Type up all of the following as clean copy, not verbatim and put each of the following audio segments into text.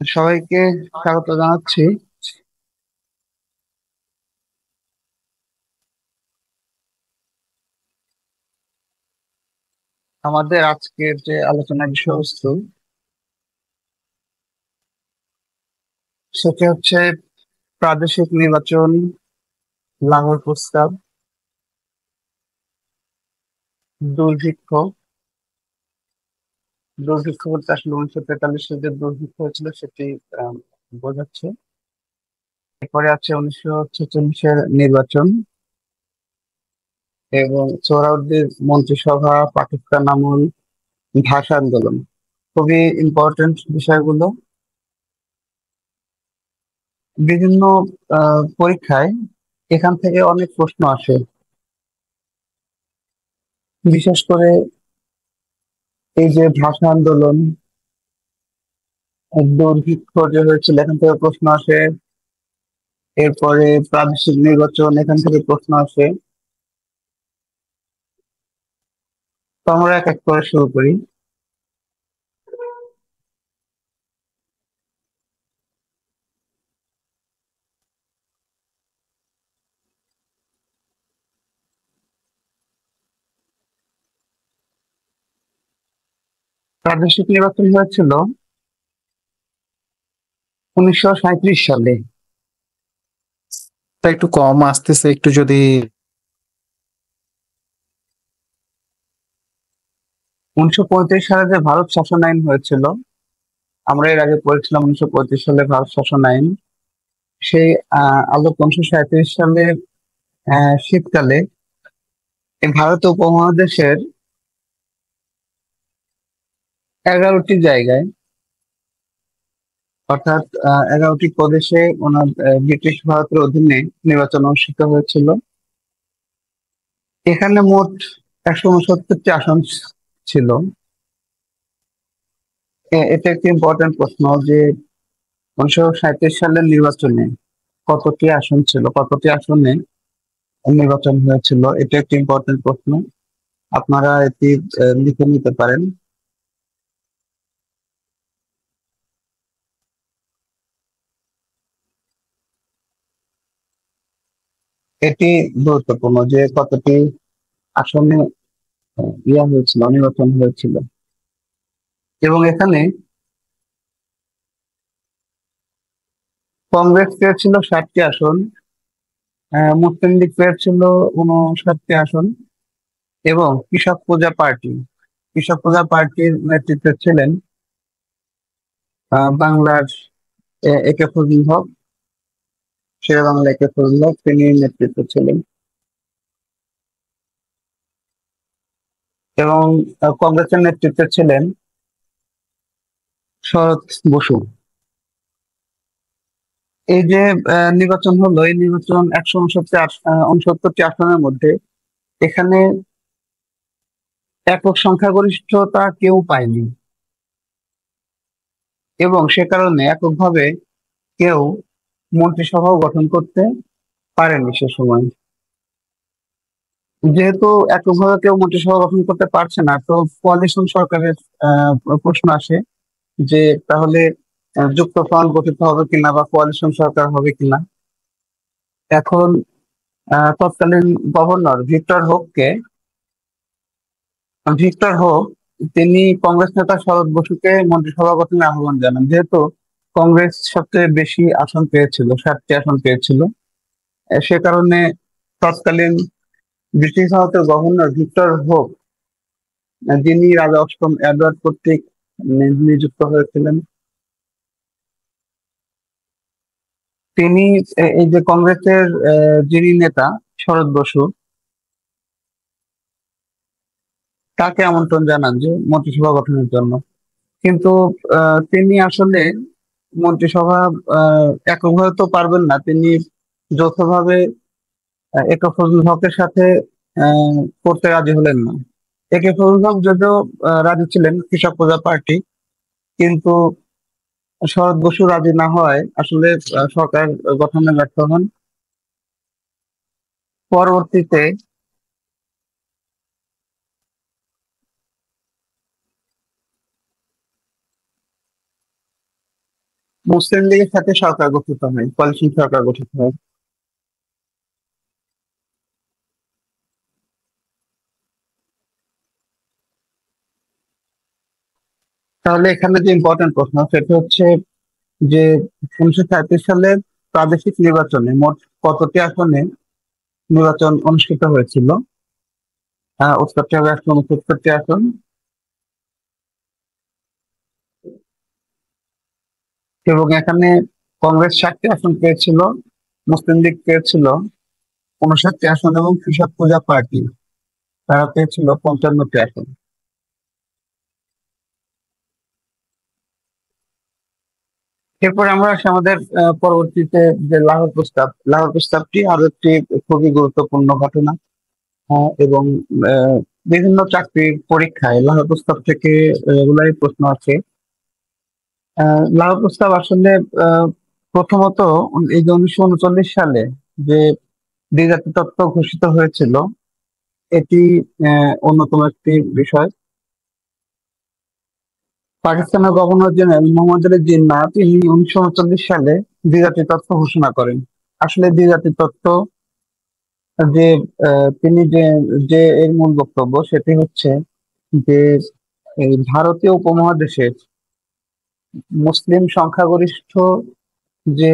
সবাইকে স্বাগত জানাচ্ছি। আমাদের আজকের যে আলোচনার বিষয়বস্তু সেটি হচ্ছে প্রাদেশিক নির্বাচন, লাহোর প্রস্তাব, দুর্ভিক্ষ। দুর্ভিক্ষ বলতে আসলে 1943 যে দুর্ভিক্ষ হয়েছিল সেটি আহ, বোঝাচ্ছে। এরপরে আছে 1946-এর নির্বাচন এবং সোহরাওয়ার্দীর মন্ত্রিসভা, পাকিস্তান আমল, ভাষা আন্দোলন। খুবই ইম্পর্টেন্ট বিষয়গুলো। বিভিন্ন পরীক্ষায় এখান থেকে অনেক প্রশ্ন আসে, বিশেষ করে এই যে ভাষা আন্দোলন, দুর্ভিক্ষ যে হয়েছিল এখান থেকে প্রশ্ন আসে। এরপরে প্রাদেশিক নির্বাচন, এখান থেকে প্রশ্ন আসে। তো আমরা এক এক করে শুরু করি। প্রাদেশিক নির্বাচন হয়েছিল 1937 সালে। তা একটু কম আসতেছে, একটু যদি 1935 সালে যে ভারত শাসন আইন হয়েছিল, আমরা এর আগে পড়েছিলাম 1935 সালে ভারত শাসন আইন। সেই আলোক 1937 সালে শীতকালে এই ভারত উপমহাদেশের 11টি জায়গায়, অর্থাৎ 11টি প্রদেশে ওনার ব্রিটিশ ভারতের অধীনে নির্বাচন অনুষ্ঠিত হয়েছিল। এখানে মোট 169টি আসন ছিল। এটা একটি ইম্পর্টেন্ট প্রশ্ন যে 1937 সালের নির্বাচনে কতটি আসন ছিল, কতটি আসনে নির্বাচন হয়েছিল, এটা একটি ইম্পর্টেন্ট প্রশ্ন। আপনারা এটি লিখে নিতে পারেন। এটি গুরুত্বপূর্ণ যে কতটি আসনে ইয়া হয়েছিল, নির্বাচন হয়েছিল। এবং এখানে কংগ্রেস পেয়েছিল 60টি আসন, মুসলিম লীগ পেয়েছিল 59টি আসন, এবং কৃষক প্রজা পার্টির নেতৃত্বে ছিলেন বাংলার একে ফজলুল হক, শেরে বাংলা একে ফজলুল হক, তিনি নেতৃত্বে ছিলেন। এবং কংগ্রেসের নেতৃত্বে ছিলেন শরৎ বসু। এই যে নির্বাচন হলো, এই নির্বাচন 169টি আসনের মধ্যে এখানে একক সংখ্যাগরিষ্ঠতা কেউ পায়নি, এবং সে কারণে এককভাবে কেউ মন্ত্রিসভাও গঠন করতে পারেনি সে সময়। যেহেতু এককভাবে কেউ মন্ত্রিসভা গঠন করতে পারছে না, তো কোয়ালিশন সরকারের আহ, প্রশ্ন আসে যে তাহলে যুক্তফ্রন্ট গঠিত হবে কিনা বা কোয়ালিশন সরকার হবে কিনা। এখন তৎকালীন গভর্নর ভিক্টর হোক তিনি কংগ্রেস নেতা শরৎ বসুকে মন্ত্রিসভা গঠনের আহ্বান জানান। যেহেতু কংগ্রেস সবচেয়ে বেশি আসন পেয়েছিল, 60টি আসন পেয়েছিল, সে কারণে তৎকালীন ব্রিটিশ ভারতের গভর্নর ভিক্টর হোক, যিনি রাজা অষ্টম এডওয়ার্ড কর্তৃক নিযুক্ত হয়েছিলেন, তিনি এই যে কংগ্রেসের যিনি নেতা শরৎ বসু, তাকে আমন্ত্রণ জানান যে মন্ত্রিসভা গঠনের জন্য। কিন্তু তিনি আসলে মন্ত্রিসভা এককভাবে তো পারবেন না, তিনি যৌথভাবে একে ফজলুল হকের সাথে আহ, করতে রাজি হলেন না। একে ফজলুল হক যদিও রাজি ছিলেন, কৃষক প্রজা পার্টি, কিন্তু শরৎ বসু রাজি না হওয়ায় আসলে সরকার গঠনে ব্যর্থ হন। পরবর্তীতে মুসলিম লীগের সাথে সরকার গঠিত হয়, কোয়ালিশন সরকার গঠিত হয়। তাহলে এখানে যে ইম্পর্টেন্ট প্রশ্ন সেটা হচ্ছে যে 1937 সালে প্রাদেশিক নির্বাচনে মোট কতটি আসনে নির্বাচন অনুষ্ঠিত হয়েছিল? উত্তরটি হবে 169টি আসন। এবং এখানে কংগ্রেস 60টি আসন পেয়েছিল, মুসলিম লীগ পেয়েছিল 59টি আসন এবং কৃষক প্রজা পার্টি তারা পেয়েছিল 55টি আসন। এরপর আমরা আসি আমাদের পরবর্তীতে যে লাহোর প্রস্তাবটি আরো একটি খুবই গুরুত্বপূর্ণ ঘটনা। এবং বিভিন্ন চাকরির পরীক্ষায় লাহোর প্রস্তাব থেকে রেগুলারই প্রশ্ন আছে। লাহোর প্রস্তাব আসলে আহ, প্রথমত এই যে 1939 সালে যে দ্বিজাতি তত্ত্ব ঘোষিত হয়েছিল, এটি অন্যতম একটি বিষয়। পাকিস্তানের গভর্নর জেনারেল মোহাম্মদ আলী জিন্নাহ তিনি 1939 সালে দ্বিজাতি তত্ত্ব ঘোষণা করেন। আসলে দ্বিজাতি তত্ত্ব যে তিনি যে যে এর মূল বক্তব্য সেটি হচ্ছে যে এই ভারতীয় উপমহাদেশের মুসলিম সংখ্যাগরিষ্ঠ যে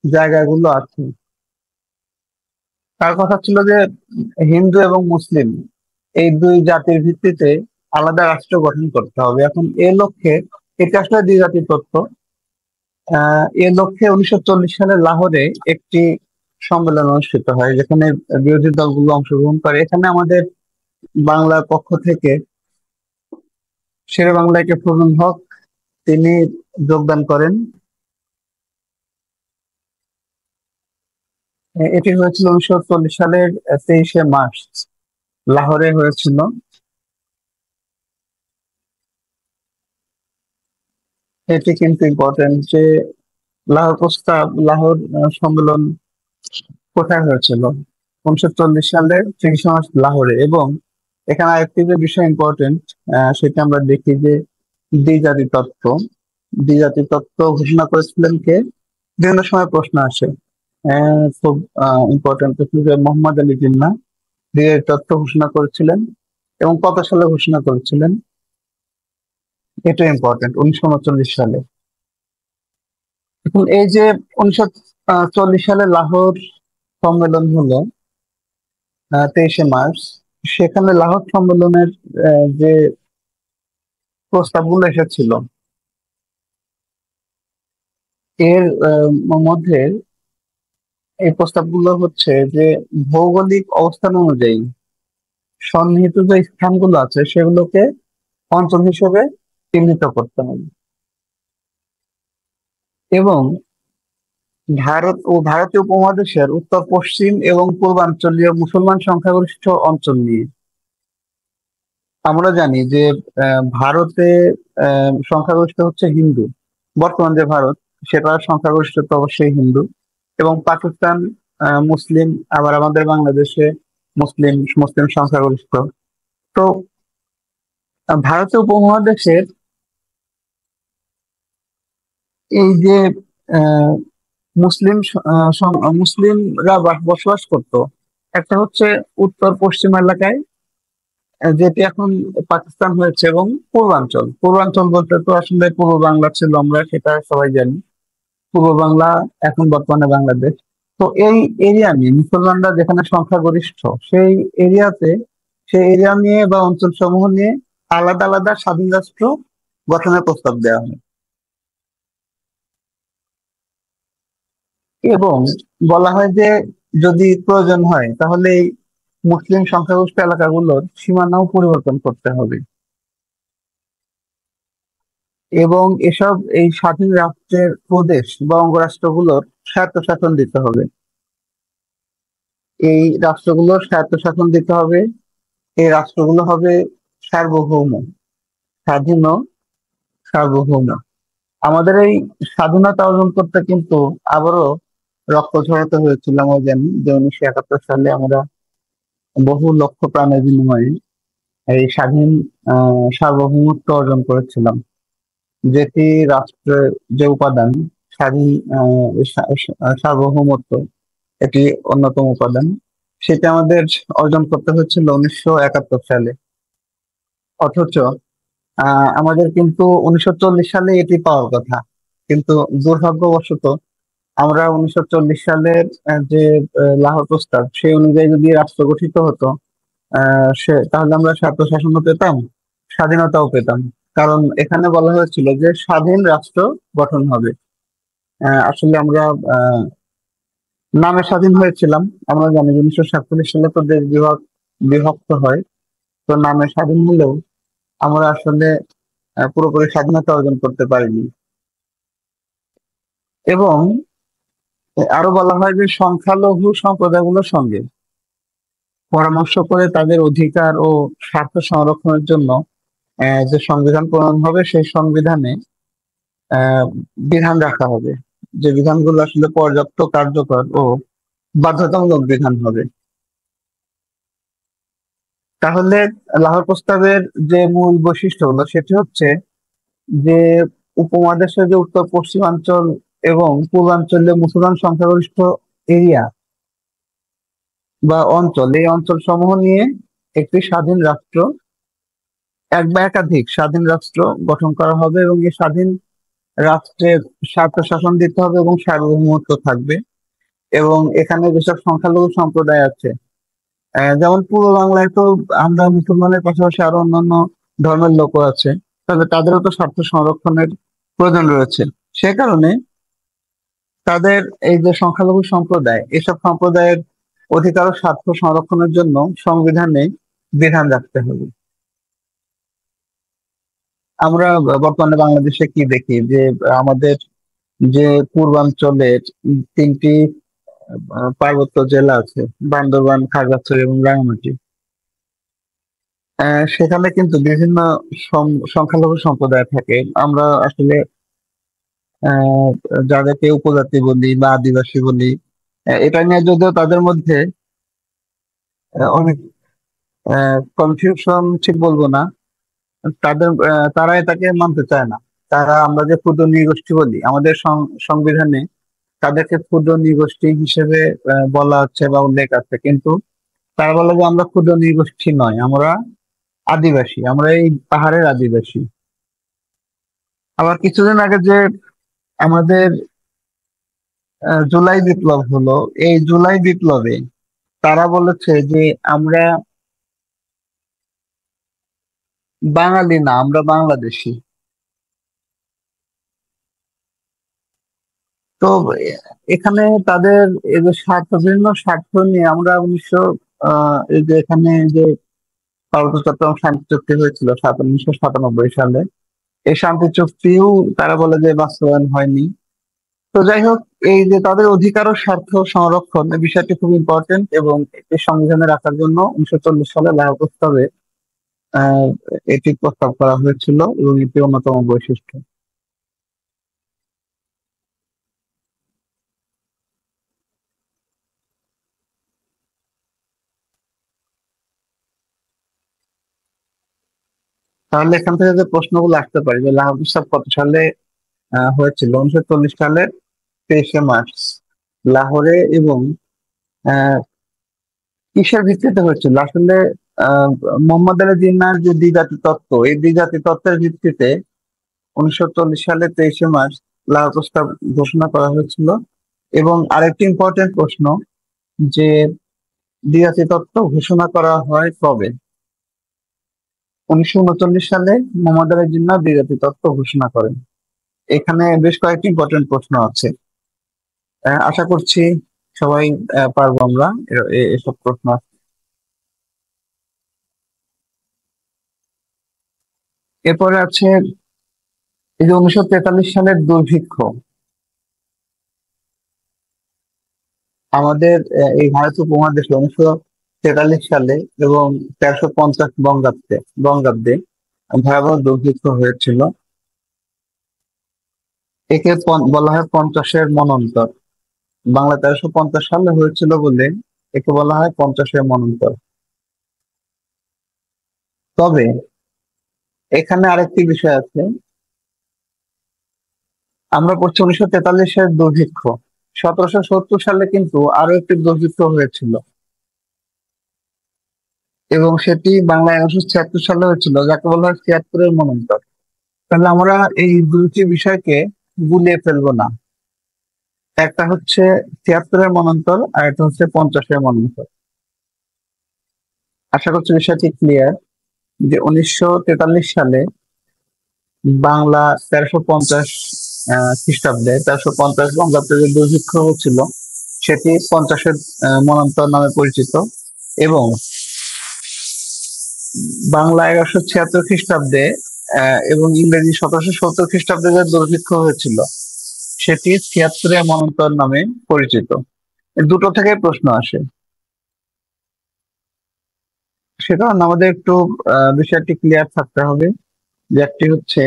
জায়গাগুলো আছে, তার কথা ছিল যে হিন্দু এবং মুসলিম এই দুই জাতির ভিত্তিতে আলাদা রাষ্ট্র গঠন করতে হবে। এখন এ লক্ষ্যে, এটা আসলে দ্বিজাতি তত্ত্ব, এ লক্ষ্যে 1940 সালে লাহোরে একটি সম্মেলন অনুষ্ঠিত হয় যেখানে বিরোধী দলগুলো অংশগ্রহণ করে। এখানে আমাদের বাংলার পক্ষ থেকে শেরে বাংলা কে ফজলুল হক তিনি যোগদান করেন। এটি হয়েছিল 1940 সালের 23শে মার্চ, লাহোরে হয়েছিল। এটি কিন্তু ইম্পর্টেন্ট যে লাহোর সম্মেলন কোথায় হয়েছিল? 1940 সালের 30শে মার্চ লাহোরে। এবং এখানে আরেকটি যে বিষয় ইম্পর্টেন্ট, সেটা আমরা দেখি যে দ্বিজাতি তত্ত্ব দ্বিজাতি তত্ত্ব ঘোষণা করেছিলেন কে? বিভিন্ন সময় প্রশ্ন আসে। খুব ইম্পর্টেন্ট প্রশ্ন যে মোহাম্মদ আলী জিন্নাহ দ্বিজাতি তত্ত্ব ঘোষণা করেছিলেন এবং কত সালে ঘোষণা করেছিলেন? এটা ইম্পর্টেন্ট, 1939 সালে। এখন এই যে 1940 সালে লাহোর সম্মেলন হলো 23শে মার্চ, সেখানে লাহোর সম্মেলনের যে প্রস্তাবগুলো এসেছিল এর মধ্যে এই প্রস্তাবগুলো হচ্ছে যে ভৌগোলিক অবস্থান অনুযায়ী সন্নিহিত যে স্থানগুলো আছে সেগুলোকে অঞ্চল হিসেবে চিহ্নিত করতে হবে এবং ভারত ও ভারতীয় উপমহাদেশের উত্তর পশ্চিম এবং পূর্বাঞ্চলীয় মুসলমান সংখ্যাগরিষ্ঠ অঞ্চল নিয়ে। আমরা জানি যে ভারতে সংখ্যাগরিষ্ঠ হচ্ছে হিন্দু। বর্তমান যে ভারত, সেটার সংখ্যাগরিষ্ঠতা অবশ্যই হিন্দু। এবং পাকিস্তান মুসলিম, আবার আমাদের বাংলাদেশে মুসলিম মুসলিম সংখ্যাগরিষ্ঠ। তো ভারতীয় উপমহাদেশের এই যে আহ, মুসলিমরা বসবাস করত, একটা হচ্ছে উত্তর পশ্চিম এলাকায়, যেটি এখন পাকিস্তান হয়েছে, এবং পূর্বাঞ্চল। পূর্বাঞ্চল বলতে তো আসলে পূর্ব বাংলা ছিল, আমরা সেটা সবাই জানি। পূর্ব বাংলা এখন বর্তমানে বাংলাদেশ। তো এই এরিয়া নিয়ে মুসলমানরা যেখানে সংখ্যাগরিষ্ঠ, সেই এরিয়াতে, সেই এরিয়া নিয়ে বা অঞ্চল সমূহ নিয়ে আলাদা আলাদা স্বাধীন রাষ্ট্র গঠনের প্রস্তাব দেওয়া হয়। এবং বলা হয় যে যদি প্রয়োজন হয় তাহলে এই মুসলিম সংখ্যাগরিষ্ঠ এলাকাগুলোর সীমানাও পরিবর্তন করতে হবে এবং এসব এই স্বাধীন রাষ্ট্রের প্রদেশ বা অঙ্গরাষ্ট্রগুলোর স্বায়ত্তশাসন দিতে হবে। এই রাষ্ট্রগুলোর স্বায়ত্তশাসন দিতে হবে। এই রাষ্ট্রগুলো হবে সার্বভৌম, স্বাধীন ও সার্বভৌম। আমাদের এই স্বাধীনতা অর্জন করতে কিন্তু আবারও রক্ত ঝরাতে হয়েছিল। আমরা জানি যে 1971 সালে আমরা বহু লক্ষ প্রাণের বিনিময়ে এই স্বাধীন সার্বভৌমত্ব অর্জন করেছিলাম, যেটি রাষ্ট্রের যে উপাদান স্বাধীন সার্বভৌমত্ব এটি অন্যতম উপাদান। সেটা আমাদের অর্জন করতে হয়েছিল 1971 সালে। অথচ আমাদের কিন্তু 1940 সালে এটি পাওয়ার কথা, কিন্তু দুর্ভাগ্যবশত আমরা 1940 সালের যে লাহোর প্রস্তাব সেই অনুযায়ী যদি রাষ্ট্র গঠিত হতো, তাহলে আমরা স্বায়ত্তশাসনও পেতাম, স্বাধীনতাও পেতাম। কারণ এখানে বলা হয়েছিল যে স্বাধীন রাষ্ট্র গঠন হবে। আসলে আমরা আহ, নামে স্বাধীন হয়েছিলাম। আমরা জানি যে 1947 সালে তো দেশ বিভক্ত হয়। তো নামে স্বাধীন হলেও আমরা আসলে পুরোপুরি স্বাধীনতা অর্জন করতে পারিনি। এবং আরো বলা হয় যে সংখ্যালঘু সম্প্রদায়গুলোর সঙ্গে পরামর্শ করে তাদের অধিকার ও স্বার্থ সংরক্ষণের জন্য যে সংবিধান প্রণয়ন হবে সেই সংবিধানে আহ বিধান রাখা হবে, যে বিধানগুলো আসলে পর্যাপ্ত কার্যকর ও বাধ্যতামূলক বিধান হবে। তাহলে লাহোর প্রস্তাবের যে মূল বৈশিষ্ট্য হলো সেটি হচ্ছে যে উপমহাদেশের যে উত্তর পশ্চিমাঞ্চল এবং পূর্বাঞ্চলে মুসলমান সংখ্যাগরিষ্ঠ এরিয়া বা অঞ্চল, এই অঞ্চল সমূহ নিয়ে একটি স্বাধীন রাষ্ট্র, এক বা একাধিক স্বাধীন রাষ্ট্র গঠন করা হবে এবং এই স্বাধীন রাষ্ট্রের স্বায়ত্তশাসন দিতে হবে এবং সার্বভৌমত্ব থাকবে। এবং এখানে যেসব সংখ্যালঘু সম্প্রদায় আছে, যেমন পূর্ব বাংলায় তো আমরা মুসলমানের পাশাপাশি আরো অন্যান্য ধর্মের লোকও আছে, তাহলে তাদেরও তো স্বার্থ সংরক্ষণের প্রয়োজন রয়েছে। সে কারণে তাদের এই যে সংখ্যালঘু সম্প্রদায়, এসব সম্প্রদায়ের অধিকার ও স্বার্থ সংরক্ষণের জন্য সংবিধানে বিধান রাখতে হবে। আমরা বর্তমানে বাংলাদেশে কি দেখি যে আমাদের যে পূর্বাঞ্চলের তিনটি পার্বত্য জেলা আছে, বান্দরবান, খাগড়াছড়ি এবং রাঙ্গামাটি, সেখানে কিন্তু বিভিন্ন সংখ্যালঘু সম্প্রদায় থাকে। আমরা আসলে আহ যাদেরকে উপজাতি বলি বা আদিবাসী বলি, এটা নিয়ে যদিও তাদের মধ্যে অনেক কনফিউশন ঠিক বলবো না, তারা এটাকে মানতে চায় না। তারা, আমরা যে ক্ষুদ্র নৃগোষ্ঠী বলি আমাদের সংবিধানে তাদেরকে ক্ষুদ্র নৃগোষ্ঠী হিসেবে বলা হচ্ছে বা উল্লেখ আছে, কিন্তু তারা বলে যে আমরা ক্ষুদ্র নৃগোষ্ঠী নয়, আমরা আদিবাসী, আমরা এই পাহাড়ের আদিবাসী। আবার কিছুদিন আগে যে আমাদের জুলাই বিপ্লব হলো, এই জুলাই বিপ্লবে তারা বলেছে যে আমরা বাঙালি না, আমরা বাংলাদেশি। তো এখানে তাদের এই যে বিভিন্ন স্বার্থ নিয়ে আমরা 1900 এই যে এখানে যে পার্বত্য চট্টগ্রাম শান্তি চুক্তি হয়েছিল 1997 সালে, এই শান্তি চুক্তিও তারা বলে যে বাস্তবায়ন হয়নি। তো যাই হোক, এই যে তাদের অধিকার ও স্বার্থ সংরক্ষণ এই বিষয়টি খুব ইম্পর্টেন্ট এবং এটি সংবিধানে রাখার জন্য 1940 সালে লাহোর প্রস্তাবে আহ এটি প্রস্তাব করা হয়েছিল এবং এটি অন্যতম বৈশিষ্ট্য। তাহলে এখান থেকে যে প্রশ্নগুলো আসতে পারে যে লাহোর প্রস্তাব কত সালে হয়েছিল? 1940 সালের 23শে মার্চ লাহোরে। এবং আহ কিসের ভিত্তিতে হয়েছিল আসলে? আহ মোহাম্মদ আলী জিন্নাহর যে দ্বিজাতি তত্ত্ব, এই দ্বিজাতি তত্ত্বের ভিত্তিতে 1940 সালের 23শে মার্চ লাহোর প্রস্তাব ঘোষণা করা হয়েছিল। এবং আরেকটি ইম্পর্টেন্ট প্রশ্ন, যে দ্বিজাতি তত্ত্ব ঘোষণা করা হয় কবে? 1939 সালে মোহাম্মদ আলী জিন্নাহ দ্বিজাতি তত্ত্ব ঘোষণা করেন। এখানে বেশ কয়েকটি ইম্পর্টেন্ট প্রশ্ন আছে। আশা করছি সবাই পারবো আমরা এসব প্রশ্ন। এরপরে আছে এই যে 1943 সালের দুর্ভিক্ষ, আমাদের এই ভারত উপমহাদেশে 1943 সালে এবং 1350 বঙ্গাব্দে ভয়াবহ দুর্ভিক্ষ হয়েছিল। একে বলা হয় 50-এর মন্বন্তর। বাংলা 1350 সালে হয়েছিল বলে একে বলা হয় 50-এর মন্বন্তর। তবে এখানে আরেকটি বিষয় আছে, আমরা পড়ছি 1943 সালের দুর্ভিক্ষ। 1770 সালে কিন্তু আরো একটি দুর্ভিক্ষ হয়েছিল, এবং সেটি বাংলায় 1976 সালে হয়েছিল, যাকে বলা হয় 76-এর মন্বন্তর। তাহলে আমরা এই দুটি বিষয়কে গুলিয়ে ফেলবো না। একটা হচ্ছে 76-এর মন্বন্তর, আর একটা হচ্ছে 50-এর মন্বন্তর। আশা করছি বিষয়টি ক্লিয়ার, যে 1943 সালে বাংলা 1350 খ্রিস্টাব্দে, 1350 বঙ্গাব্দে যে দুর্ভিক্ষ হচ্ছিল, সেটি 50-এর মন্বন্তর নামে পরিচিত। এবং বাংলা 1176 খ্রিস্টাব্দে এবং ইংরেজি 1770 যে দুর্ভিক্ষ হয়েছিল, সেটি 76-এর মন্বন্তর নামে পরিচিত। এই দুটো থেকে প্রশ্ন আসে, সে কারণে আমাদের একটু বিষয়টি ক্লিয়ার থাকতে হবে, যে একটি হচ্ছে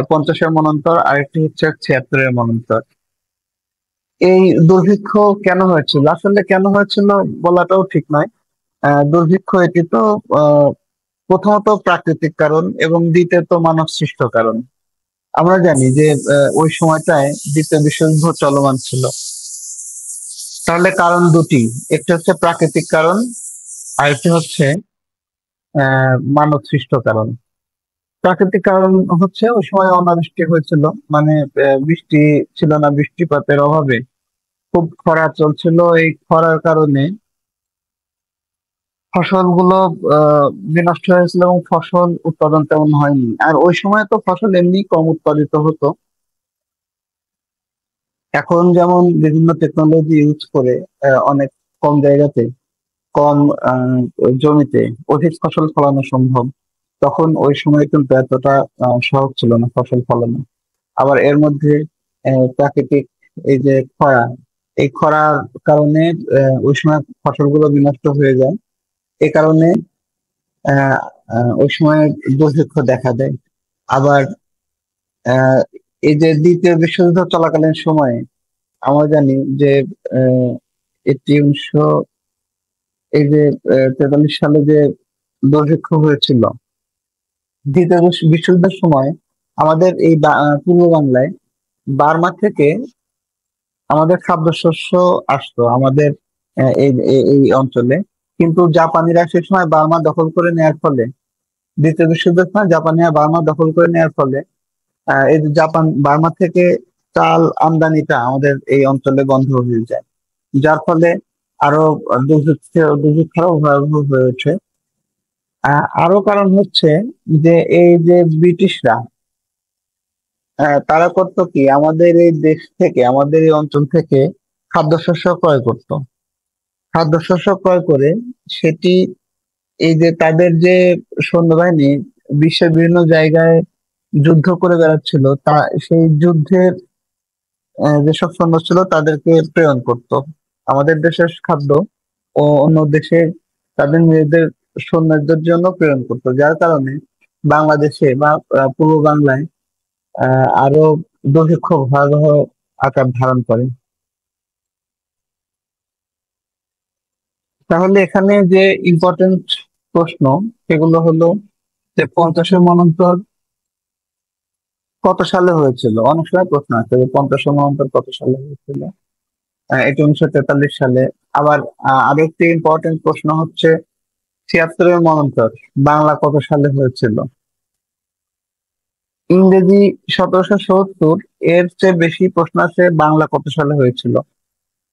50-এর মন্বন্তর, আরেকটি হচ্ছে 76-এর মন্বন্তর। এই দুর্ভিক্ষ কেন হয়েছিল, আসলে কেন হয়েছিল বলাটাও ঠিক নয়। দুর্ভিক্ষ এটি তো আহ, প্রথমত প্রাকৃতিক কারণ, এবং দ্বিতীয়ত মানব সৃষ্ট কারণ। আমরা জানি যে ওই সময়টায় দ্বিতীয় বিশ্বযুদ্ধ চলমান ছিল। তাহলে কারণ দুটি, একটি হচ্ছে প্রাকৃতিক কারণ, আরেকটি হচ্ছে মানব সৃষ্ট কারণ। প্রাকৃতিক কারণ হচ্ছে ওই সময় অনাবৃষ্টি হয়েছিল, মানে বৃষ্টি ছিল না, বৃষ্টিপাতের অভাবে খুব খরা চলছিল। এই খরার কারণে ফসলগুলো বিনষ্ট হয়েছিল, এবং ফসল উৎপাদন তেমন হয়নি। আর ওই সময় তো ফসল এমনি কম উৎপাদিত হতো। এখন যেমন বিভিন্ন টেকনোলজি ইউজ করে অনেক কম জায়গাতে, কম আহ, জমিতে অধিক ফসল ফলানো সম্ভব। তখন ওই সময় কিন্তু এতটা সহজ ছিল না ফসল ফলানো। আবার এর মধ্যে প্রাকৃতিক এই যে খরা, এই খরার কারণে ওই সময় ফসলগুলো বিনষ্ট হয়ে যায়। এ কারণে আহ ওই সময় দুর্ভিক্ষ দেখা দেয়। আবার আহ এই যে দ্বিতীয় বিশ্বযুদ্ধ চলাকালীন সময়ে আমরা জানি যে আহ এটি 1943 সালে যে দুর্ভিক্ষ হয়েছিল, দ্বিতীয় বিশ্বযুদ্ধের সময় আমাদের এই পূর্ব বাংলায় বার্মা থেকে আমাদের খাদ্যশস্য আসতো আমাদের এই অঞ্চলে। কিন্তু জাপানিরা সে সময় বার্মা দখল করে নেয়ার ফলে, দ্বিতীয় বিশ্বযুদ্ধের সময় জাপানিরা বার্মা দখল করে নেয়ার ফলে এই যে জাপান বার্মা থেকে চাল আমদানিটা আমাদের এই অঞ্চলে বন্ধ হয়ে যায়। যার ফলে আরো দুর্ভিক্ষও ভয়াবহ হয়ে ওঠে। আরো কারণ হচ্ছে যে এই যে ব্রিটিশরা, তারা করতো কি, আমাদের এই দেশ থেকে, আমাদের এই অঞ্চল থেকে খাদ্যশস্য ক্রয় করতো। খাদ্যশস্য ক্রয় করে সেটি, এই যে তাদের যে সৈন্যবাহিনী বিশ্বের বিভিন্ন জায়গায় যুদ্ধ করে বেড়াচ্ছিল, তা সেই যুদ্ধের যেসব সৈন্য ছিল তাদেরকে প্রেরণ করত আমাদের দেশের খাদ্য, ও অন্য দেশে তাদের নিজেদের সৈন্যদের জন্য প্রেরণ করতো। যার কারণে বাংলাদেশে বা পূর্ব বাংলায় আরো দুর্ভিক্ষ ভয়াবহ আকার ধারণ করে। তাহলে এখানে যে ইম্পর্টেন্ট প্রশ্ন, সেগুলো হলো যে 50-এর মন্বন্তর কত সালে হয়েছিল। অনেক সময় প্রশ্ন আছে যে 50-এর মন্বন্তর কত সালে হয়েছিল। এটি 1943 সালে। আবার আরো একটি ইম্পর্টেন্ট প্রশ্ন হচ্ছে 76-এর মন্বন্তর বাংলা কত সালে হয়েছিল। ইংরেজি 1770, এর চেয়ে বেশি প্রশ্ন আছে বাংলা কত সালে হয়েছিল,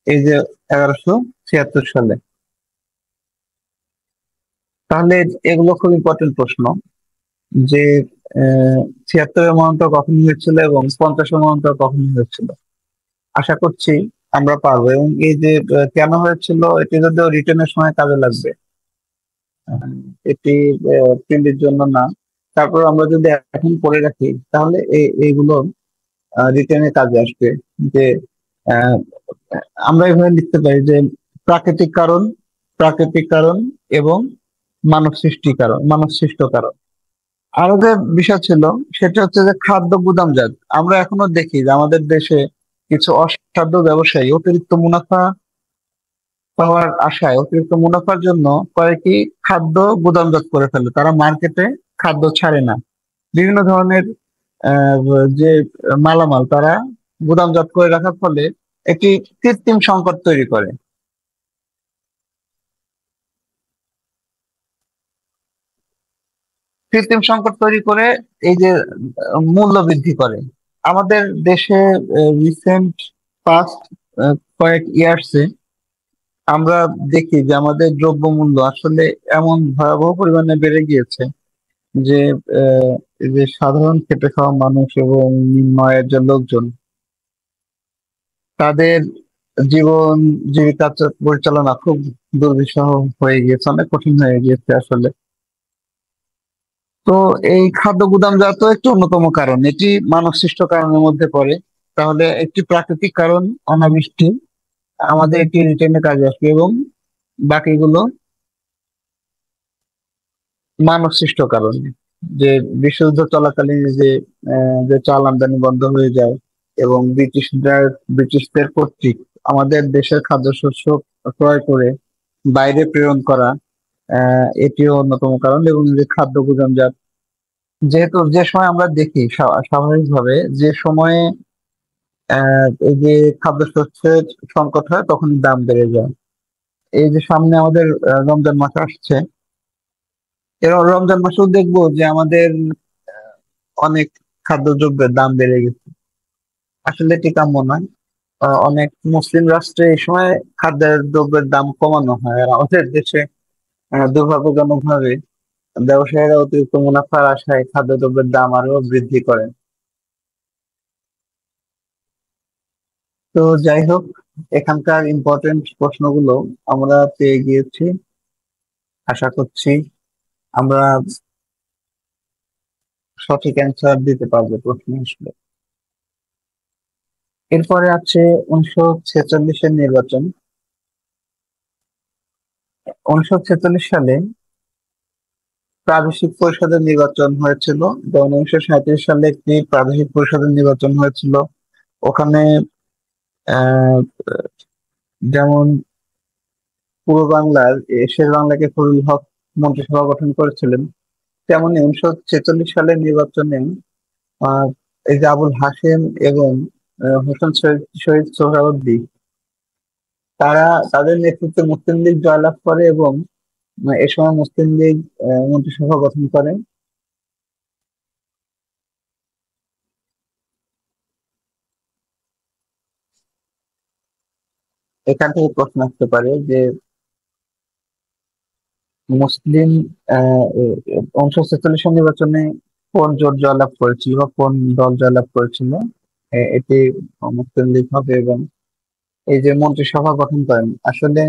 এই যে 1176 সালে। তাহলে এগুলো খুব ইম্পর্টেন্ট প্রশ্ন, যে 76-এর মন্বন্তর কখন হয়েছিল এবং 50-এর মন্বন্তর কখন হয়েছিল। আশা করছি আমরা পারবো। এবং এই যে কেন হয়েছিল, এটি যদিও রিটেনের সময় কাজে লাগবে, আহ, এটি প্রিন্টের জন্য না। তারপর আমরা যদি এখন পড়ে রাখি, তাহলে এইগুলো রিটেনে কাজে আসবে। যে আহ, আমরা এভাবে লিখতে পারি যে প্রাকৃতিক কারণ, প্রাকৃতিক কারণ এবং মানব সৃষ্ট কারণ। আরো যে বিষয় ছিল, সেটা হচ্ছে যে খাদ্য গুদামজাত। আমরা এখনো দেখি যে আমাদের দেশে কিছু অসাধু ব্যবসায়ী অতিরিক্ত মুনাফা পাওয়ার আশায়, অতিরিক্ত মুনাফার জন্য কয়েকটি খাদ্য গুদামজাত করে ফেলে। তারা মার্কেটে খাদ্য ছাড়ে না, বিভিন্ন ধরনের আহ, যে মালামাল তারা গুদামজাত করে রাখার ফলে একটি কৃত্রিম সংকট তৈরি করে। কৃত্রিম সংকট তৈরি করে এই যে মূল্য বৃদ্ধি করে। আমাদের দেশে রিসেন্ট পাস্ট কয়েক ইয়ার্সে আমরা দেখি যে আমাদের দ্রব্যমূল্য আসলে এমন ভয়াবহ পরিমাণে বেড়ে গিয়েছে যে এই যে সাধারণ খেটে খাওয়া মানুষ এবং নিম্ন আয়ের যে লোকজন, তাদের জীবন জীবিকা পরিচালনা খুব দুর্বিষহ হয়ে গিয়েছে, অনেক কঠিন হয়ে গিয়েছে আসলে। তো এই খাদ্য গুদামজাত একটি অন্যতম কারণ, এটি মানব সৃষ্ট কারণের মধ্যে পড়ে। তাহলে একটি প্রাকৃতিক কারণ অনাবৃষ্টি আমাদের একটি রিটেনে কাজে আসবে, এবং বাকিগুলো মানব সৃষ্ট কারণ। যে বিশ্বযুদ্ধ চলাকালীন যে চাল আমদানি বন্ধ হয়ে যায় এবং ব্রিটিশদের কর্তৃক আমাদের দেশের খাদ্যশস্য ক্রয় করে বাইরে প্রেরণ করা, এটিও অন্যতম কারণ। এবং যে খাদ্য গুদামজাত, যেহেতু যে সময় আমরা দেখি স্বাভাবিকভাবে যে সময়ে এই যে খাদ্যশস্যের সংকট হয় তখন দাম বেড়ে যায়। এই যে সামনে আমাদের রমজান মাস আসছে, এর রমজান মাসেও দেখবো যে আমাদের অনেক খাদ্যদ্রব্যের দাম বেড়ে গেছে। আসলে এটি কাম্য নয়। অনেক মুসলিম রাষ্ট্রে এই সময় খাদ্যের দ্রব্যের দাম কমানো হয়, আর আমাদের দেশে দুর্ভাগ্যজনক ভাবে ব্যবসায়ীরা অতিরিক্ত মুনাফার আশায় খাদ্যদ্রব্যের দাম আরো বৃদ্ধি করেন। তো যাই হোক, এখানকার ইম্পর্টেন্ট প্রশ্নগুলো আমরা পেয়ে গিয়েছি। আশা করছি আমরা সঠিক অ্যান্সার দিতে পারবো প্রশ্ন আসলে। এরপরে আছে 1946-এর নির্বাচন। 1946 সালে প্রাদেশিক পরিষদের নির্বাচন হয়েছিল, এবং 1937 সালে একটি প্রাদেশিক পরিষদের নির্বাচন হয়েছিল। ওখানে আহ যেমন পূর্ব বাংলার শের বাংলাকে ফজলুল হক মন্ত্রিসভা গঠন করেছিলেন, তেমনি 1946 সালের নির্বাচনে আহ এই যে আবুল হাশেম এবং হোসেন শহীদ সোহরাওয়ার্দী, তারা তাদের নেতৃত্বে মুসলিম লীগ জয়লাভ করে, এবং এ সময় মুসলিম লীগ মন্ত্রিসভা গঠন করে। এখান থেকে প্রশ্ন আসতে পারে যে মুসলিম 1946 নির্বাচনে কোন জোট জয়লাভ করেছিল বা কোন দল জয়লাভ করেছিল? এটি মুসলিম লীগ হবে, এবং এই যে মন্ত্রিসভা গঠন করেন, আসলে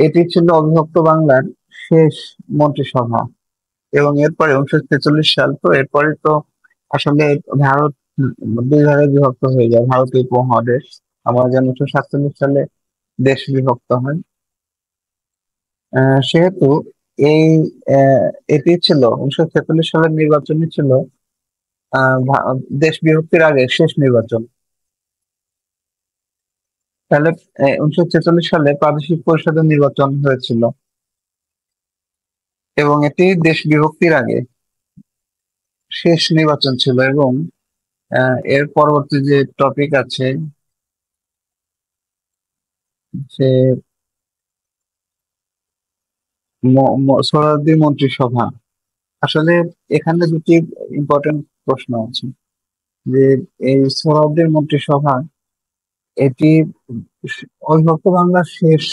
এটি ছিল অবিভক্ত বাংলার শেষ মন্ত্রিসভা। এবং এরপরে 1943 সাল, তো এরপরে তো আসলে ভারত দুই ভাগে বিভক্ত হয়ে যায়, ভারতীয় উপমহাদেশ। আমরা জানি 1947 সালে দেশ বিভক্ত হয়। সেহেতু এই আহ, এটি ছিল 1946 সালের নির্বাচনই ছিল দেশ বিভক্তির আগে শেষ নির্বাচন। তাহলে 1946 সালে প্রাদেশিক পরিষদের নির্বাচন হয়েছিল, এবং এটি দেশ বিভক্তির আগে শেষ নির্বাচন ছিল। এবং এর পরবর্তী যে টপিক আছে, যে সোহরাওয়ার্দী মন্ত্রিসভা, আসলে এখানে দুটি ইম্পর্টেন্ট প্রশ্ন আছে। যে এই সোহরাওয়ার্দী মন্ত্রিসভা, এটি অবিভক্ত বাংলার শেষ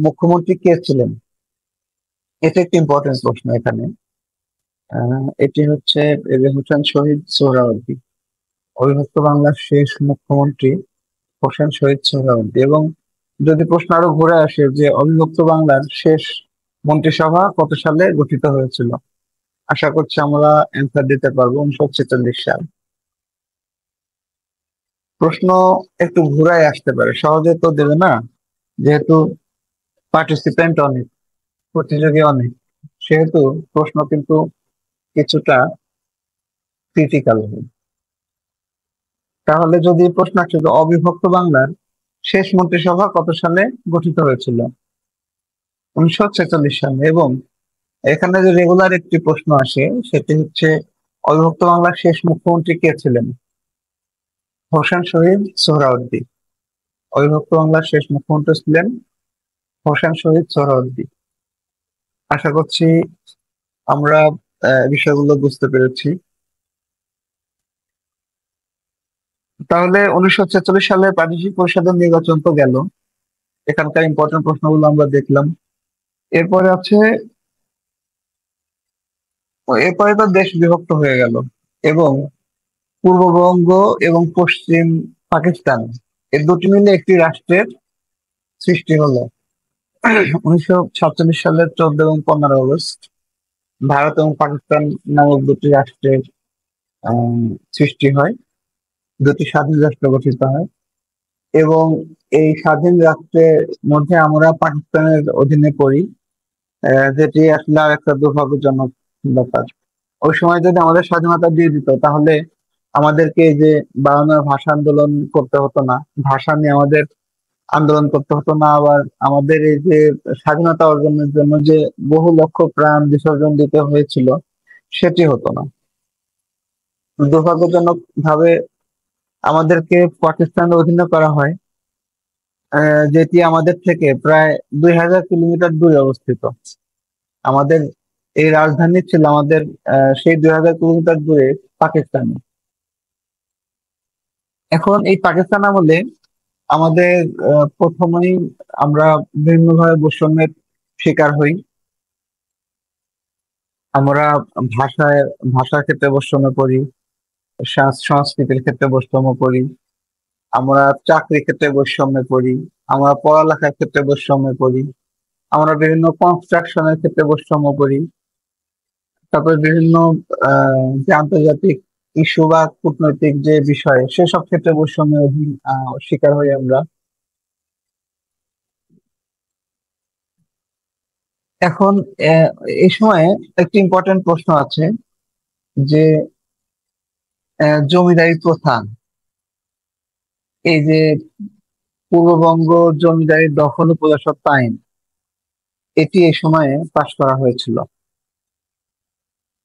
মুখ্যমন্ত্রী কে ছিলেন, এটা একটি ইম্পর্টেন্ট প্রশ্ন এখানে। এটি হচ্ছে হোসেন শহীদ সোহরাওয়ার্দী, অবিভক্ত বাংলার শেষ মুখ্যমন্ত্রী হোসেন শহীদ সোহরাওয়ার্দী। এবং যদি প্রশ্ন আরো ঘুরে আসে যে অবিভক্ত বাংলার শেষ মন্ত্রিসভা কত সালে গঠিত হয়েছিল, আশা করছি আমরা অ্যান্সার দিতে পারবো 1946 সাল। প্রশ্ন একটু ঘুরায় আসতে পারে, সহজে তো দেবে না, যেহেতু পার্টিসিপেন্ট অনেক, প্রতিযোগী অনেক, সেহেতু প্রশ্ন কিন্তু কিছুটা ক্রিটিক্যাল হবে। তাহলে যদি প্রশ্ন আসে যে অবিভক্ত বাংলার শেষ মন্ত্রিসভা কত সালে গঠিত হয়েছিল, 1946 সালে। এবং এখানে যে রেগুলার একটি প্রশ্ন আসে সেটি হচ্ছে অবিভক্ত বাংলার শেষ মুখ্যমন্ত্রী কে ছিলেন? হোসেন শহীদ সোহরাওয়ার্দী। অবিভক্ত বাংলার শেষ মুখ্যমন্ত্রী ছিলেন হোসেন শহীদ সোহরাওয়ার্দী। আশা করছি আমরা বিষয়গুলো বুঝতে পেরেছি। তাহলে 1946 সালে প্রাদেশিক পরিষদের নির্বাচন তো গেল, এখানকার ইম্পর্টেন্ট প্রশ্নগুলো আমরা দেখলাম। এরপরে আছে, এরপরে তো দেশ বিভক্ত হয়ে গেল এবং পূর্ববঙ্গ এবং পশ্চিম পাকিস্তান এই দুটি মিলে একটি রাষ্ট্রের সৃষ্টি হলো 1947 সালের 14 এবং 15 আগস্ট। ভারত এবং পাকিস্তান নামক দুটি রাষ্ট্রের আহ, সৃষ্টি হয়, দুটি স্বাধীন রাষ্ট্র গঠিত হয় এবং এই স্বাধীন রাষ্ট্রের মধ্যে আমরা পাকিস্তানের অধীনে পড়ি, যেটি আসলে আর একটা দুর্ভাগ্যজনক ব্যাপার। ওই সময় যদি আমাদের স্বাধীনতা দিয়ে দিত তাহলে আমাদেরকে এই যে 52 ভাষা আন্দোলন করতে হতো না, ভাষা নিয়ে আমাদের আন্দোলন করতে হতো না, আবার আমাদের এই যে স্বাধীনতা অর্জনের জন্য যে বহু লক্ষ প্রাণ বিসর্জন দিতে হয়েছিল সেটি হতো না। দুর্ভাগ্যজনক ভাবে আমাদেরকে পাকিস্তানের অধীনে করা হয়, যেটি আমাদের থেকে প্রায় 2000 কিলোমিটার দূরে অবস্থিত। আমাদের এই রাজধানী ছিল আমাদের সেই 2000 কিলোমিটার দূরে পাকিস্তানে। এখন এই পাকিস্তান আমলে আমাদের প্রথমেই আমরা বিভিন্নভাবে বৈষম্যের শিকার হই। আমরা ভাষায় ভাষার ক্ষেত্রে বৈষম্য করি, সংস্কৃতির ক্ষেত্রে বৈষম্য করি, আমরা চাকরির ক্ষেত্রে বৈষম্য করি, আমরা পড়ালেখার ক্ষেত্রে বৈষম্য করি, আমরা বিভিন্ন কনস্ট্রাকশনের ক্ষেত্রে বৈষম্য করি। তারপরে বিভিন্ন যে আন্তর্জাতিক ইস্যু বা কূটনৈতিক যে বিষয় সেসব ক্ষেত্রে বৈষম্যের শিকার হই আমরা। এখন আহ, এই সময়ে একটি ইম্পর্টেন্ট প্রশ্ন আছে যে জমিদারি প্রথা, এই যে পূর্ববঙ্গ জমিদারি দখল ও প্রজাস্বত্ব আইন, এটি এই সময়ে পাশ করা হয়েছিল।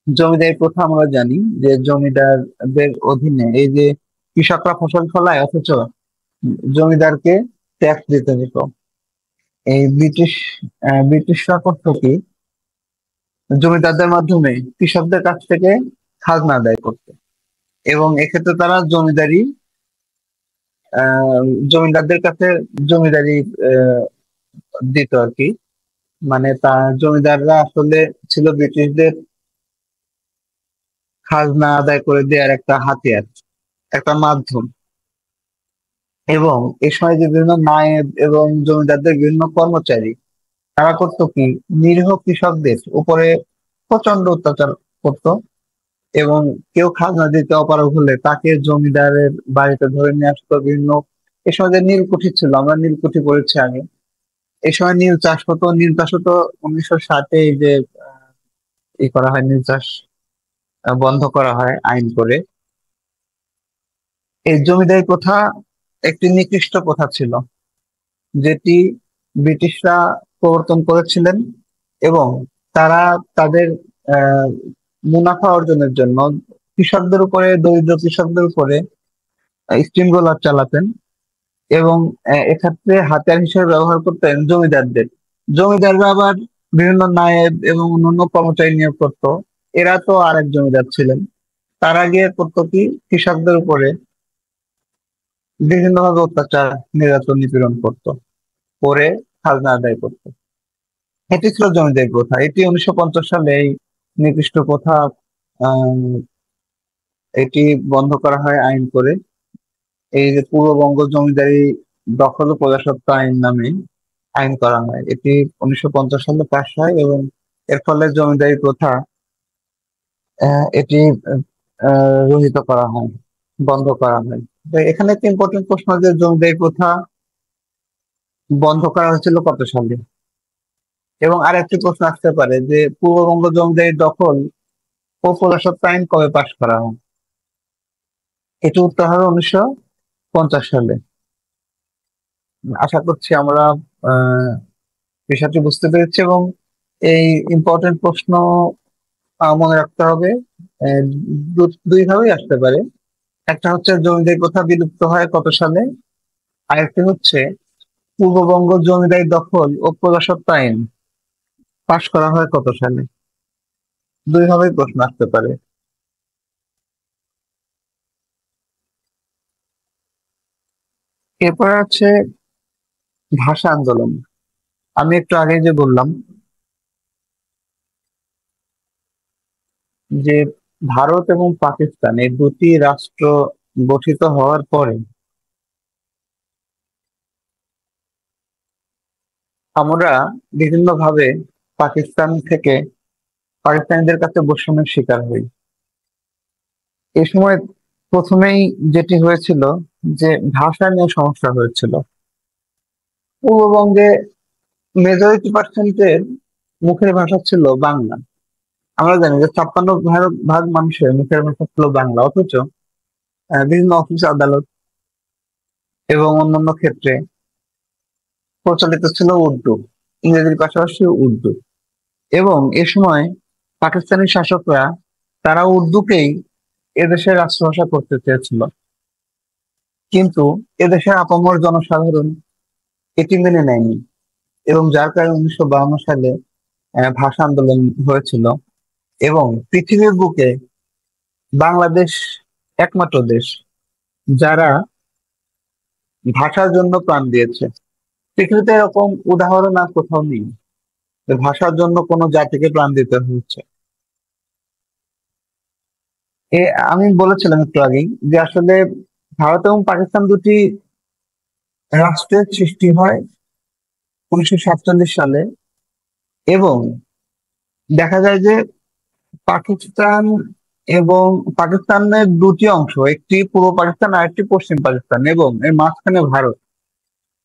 জমিদারি প্রথা আমরা জানি যে জমিদারদের অধীনে এই যে কৃষকরা ফসল ফলায় অথচ জমিদারকে ট্যাক্স দিতে হতো। এই ব্রিটিশরা করতো কি, জমিদারদের মাধ্যমে কৃষকদের কাছ থেকে খাজনা আদায় করতো এবং এক্ষেত্রে তারা আহ জমিদারদের কাছে জমিদারি আহ, দিত আর কি। মানে জমিদাররা আসলে ছিল ব্রিটিশদের খাজনা আদায় করে দেওয়ার একটা হাতিয়ার, একটা মাধ্যম। এবং এ সময় যে বিভিন্ন নায়েব এবং জমিদারদের বিভিন্ন কর্মচারী তারা করতো কি, নিরীহ কৃষকদের উপরে প্রচন্ড অত্যাচার করতো এবং কেউ খাজনা দিতে অপারগ হলে তাকে জমিদারের বাড়িতে ধরে নিয়ে আসতো। বিভিন্ন এ সময় যে নীলকুঠি ছিল, আমরা নীলকুঠি পড়েছি আগে, এই সময় নীল চাষ হতো। নীল চাষ হতো 1960-এ, এই যে ই করা হয়, নীল চাষ বন্ধ করা হয় আইন করে। এই জমিদারি প্রথা একটি নিকৃষ্ট প্রথা ছিল, যেটি ব্রিটিশরা প্রবর্তন করেছিলেন এবং তারা তাদের আহ মুনাফা অর্জনের জন্য কৃষকদের উপরে, দরিদ্র কৃষকদের উপরে স্টিম রোলার চালাতেন এবং এক্ষেত্রে হাতিয়ার হিসেবে ব্যবহার করতেন জমিদারদের। জমিদাররা আবার বিভিন্ন নায়েব এবং অন্যান্য কর্মচারী নিয়োগ করতো, এরা তো আরেক জমিদার ছিলেন। তারা গিয়ে করতো কি, কৃষকদের উপরে বিভিন্নভাবে অত্যাচার, নির্যাতন, নিপীড়ন করতো, করে খাজনা আদায় করতো। এটি ছিল জমিদারি প্রথা। এটি 1950 সালে এই নির্দিষ্ট প্রথা আহ এটি বন্ধ করা হয় আইন করে। এই যে পূর্ববঙ্গ জমিদারি দখল ও প্রজাস্বত্ব আইন নামে আইন করা হয়, এটি 1950 সালে পাশ হয় এবং এর ফলে জমিদারি প্রথা এটি রহিত করা হয়, বন্ধ করা হয়। তো এখানে একটা ইম্পর্টেন্ট প্রশ্ন যে জমিদারি প্রথা বন্ধ করা হয়েছিল কত সালে, এবং আর একটি প্রশ্ন আসতে পারে যে পূর্ববঙ্গ জমিদারি দখল ও প্রজাস্বত্ব আইন কবে পাশ করা হয়। এটি উত্তর হবে 1950 সালে। আশা করছি আমরা আহ বিষয়টি বুঝতে পেরেছি এবং এই ইম্পর্টেন্ট প্রশ্ন মনে রাখতে হবে। আহ, দুই ভাবেই আসতে পারে। একটা হচ্ছে জমিদারি প্রথা বিলুপ্ত হয় কত সালে, আরেকটি হচ্ছে পূর্ববঙ্গ জমিদারি দখল ও প্রজাস্বত্ব আইন পাশ করা হয় কত সালে। দুই ভাবেই প্রশ্ন আসতে পারে। এরপর আছে ভাষা আন্দোলন। আমি একটু আগে যে বললাম যে ভারত এবং পাকিস্তান এই দুটি রাষ্ট্র গঠিত হওয়ার পরে আমরা বিভিন্ন ভাবে পাকিস্তান থেকে পাকিস্তানিদের কাছে বৈষম্যের শিকার হই। এই সময় প্রথমেই যেটি হয়েছিল যে ভাষা নিয়ে সমস্যা হয়েছিল। পূর্ববঙ্গে মেজরিটি পার্সেন্টের মুখের ভাষা ছিল বাংলা। আমরা জানি যে 56 ভাগ মানুষের মুখের ভাষা ছিল বাংলা, অথচ বিভিন্ন অফিস আদালত এবং অন্যান্য ক্ষেত্রে প্রচলিত ছিল উর্দু, ইংরেজির পাশাপাশি উর্দু। এবং এ সময় পাকিস্তানি শাসকরা তারা উর্দুকেই এদেশের রাষ্ট্রভাষা করতে চেয়েছিল, কিন্তু এদেশের আপামর জনসাধারণ এটি মেনে নেয়নি, এবং যার কারণে 1952 সালে ভাষা আন্দোলন হয়েছিল। এবং পৃথিবীর বুকে বাংলাদেশ একমাত্র দেশ যারা ভাষার জন্য প্রাণ দিয়েছে। পৃথিবীতে এরকম উদাহরণ আর কোথাও নেই যে ভাষার জন্য কোনো জাতিকে প্রাণ দিতে হচ্ছে। এ আমি বলেছিলাম একটু আগেই যে আসলে ভারত এবং পাকিস্তান দুটি রাষ্ট্রের সৃষ্টি হয় 1947 সালে। এবং দেখা যায় যে পাকিস্তান এবং পাকিস্তানের দুটি অংশ, একটি পূর্ব পাকিস্তান আর একটি পশ্চিম পাকিস্তান, এবং এর মাঝখানে ভারত।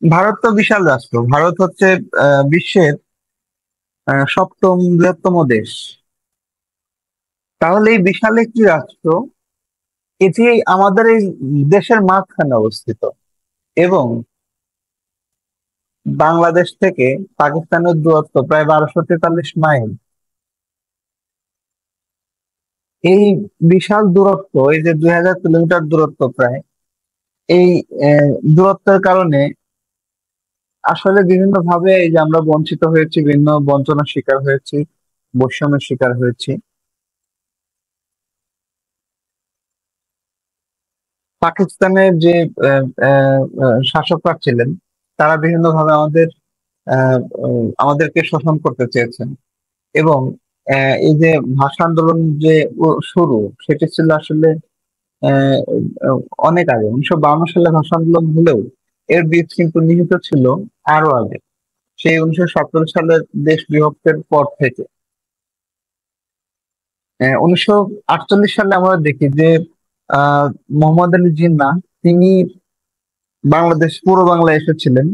ভারত তো বিশাল রাষ্ট্র, ভারত হচ্ছে বিশ্বের সপ্তম বৃহত্তম দেশ। তাহলে এই বিশাল একটি রাষ্ট্র, এটি আমাদের এই দেশের মাঝখানে অবস্থিত, এবং বাংলাদেশ থেকে পাকিস্তানের দূরত্ব প্রায় 1243 মাইল। এই বিশাল দূরত্ব, এই যে 2000 কিলোমিটার দূরত্ব প্রায়, এই দূরত্বের কারণে আসলে বিভিন্ন ভাবে এই যে আমরা বঞ্চিত হয়েছি, বিভিন্ন বঞ্চনার শিকার হয়েছি, বৈষম্যের শিকার হয়েছি। পাকিস্তানের যে শাসকরা ছিলেন, তারা বিভিন্ন ভাবে আমাদেরকে শোষণ করতে চেয়েছেন। এবং এই যে ভাষা আন্দোলন যে শুরু, সেটি ছিল আসলে আহ, আহ, অনেক আগে, 1952 সালে ভাষা আন্দোলন হলেও এর বীজ কিন্তু নিহিত ছিল আরো আগে, সেই 1917 সালের দেশ বিভক্তের পর থেকে। 1948 সালে আমরা দেখি যে আহ মোহাম্মদ আলী জিন্নাহ, তিনি বাংলাদেশ পূর্ব বাংলায় এসেছিলেন।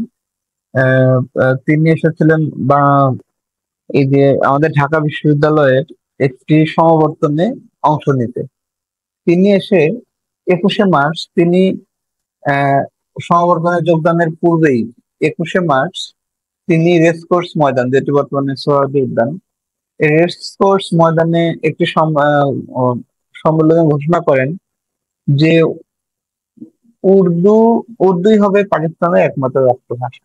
তিনি এসেছিলেন বা এই যে আমাদের ঢাকা বিশ্ববিদ্যালয়ের একটি সমাবর্তনে অংশ নিতে। তিনি এসে 21শে মার্চ তিনি আহ সমাবর্তনে যোগদানের পূর্বেই 21শে মার্চ তিনি রেসকোর্স ময়দান, যেটি বর্তমানে সোহরাওয়ার্দী উদ্যান, এই রেসকোর্স ময়দানে একটি সম্মেলনে ঘোষণা করেন যে উর্দু উর্দুই হবে পাকিস্তানের একমাত্র রাষ্ট্রভাষা।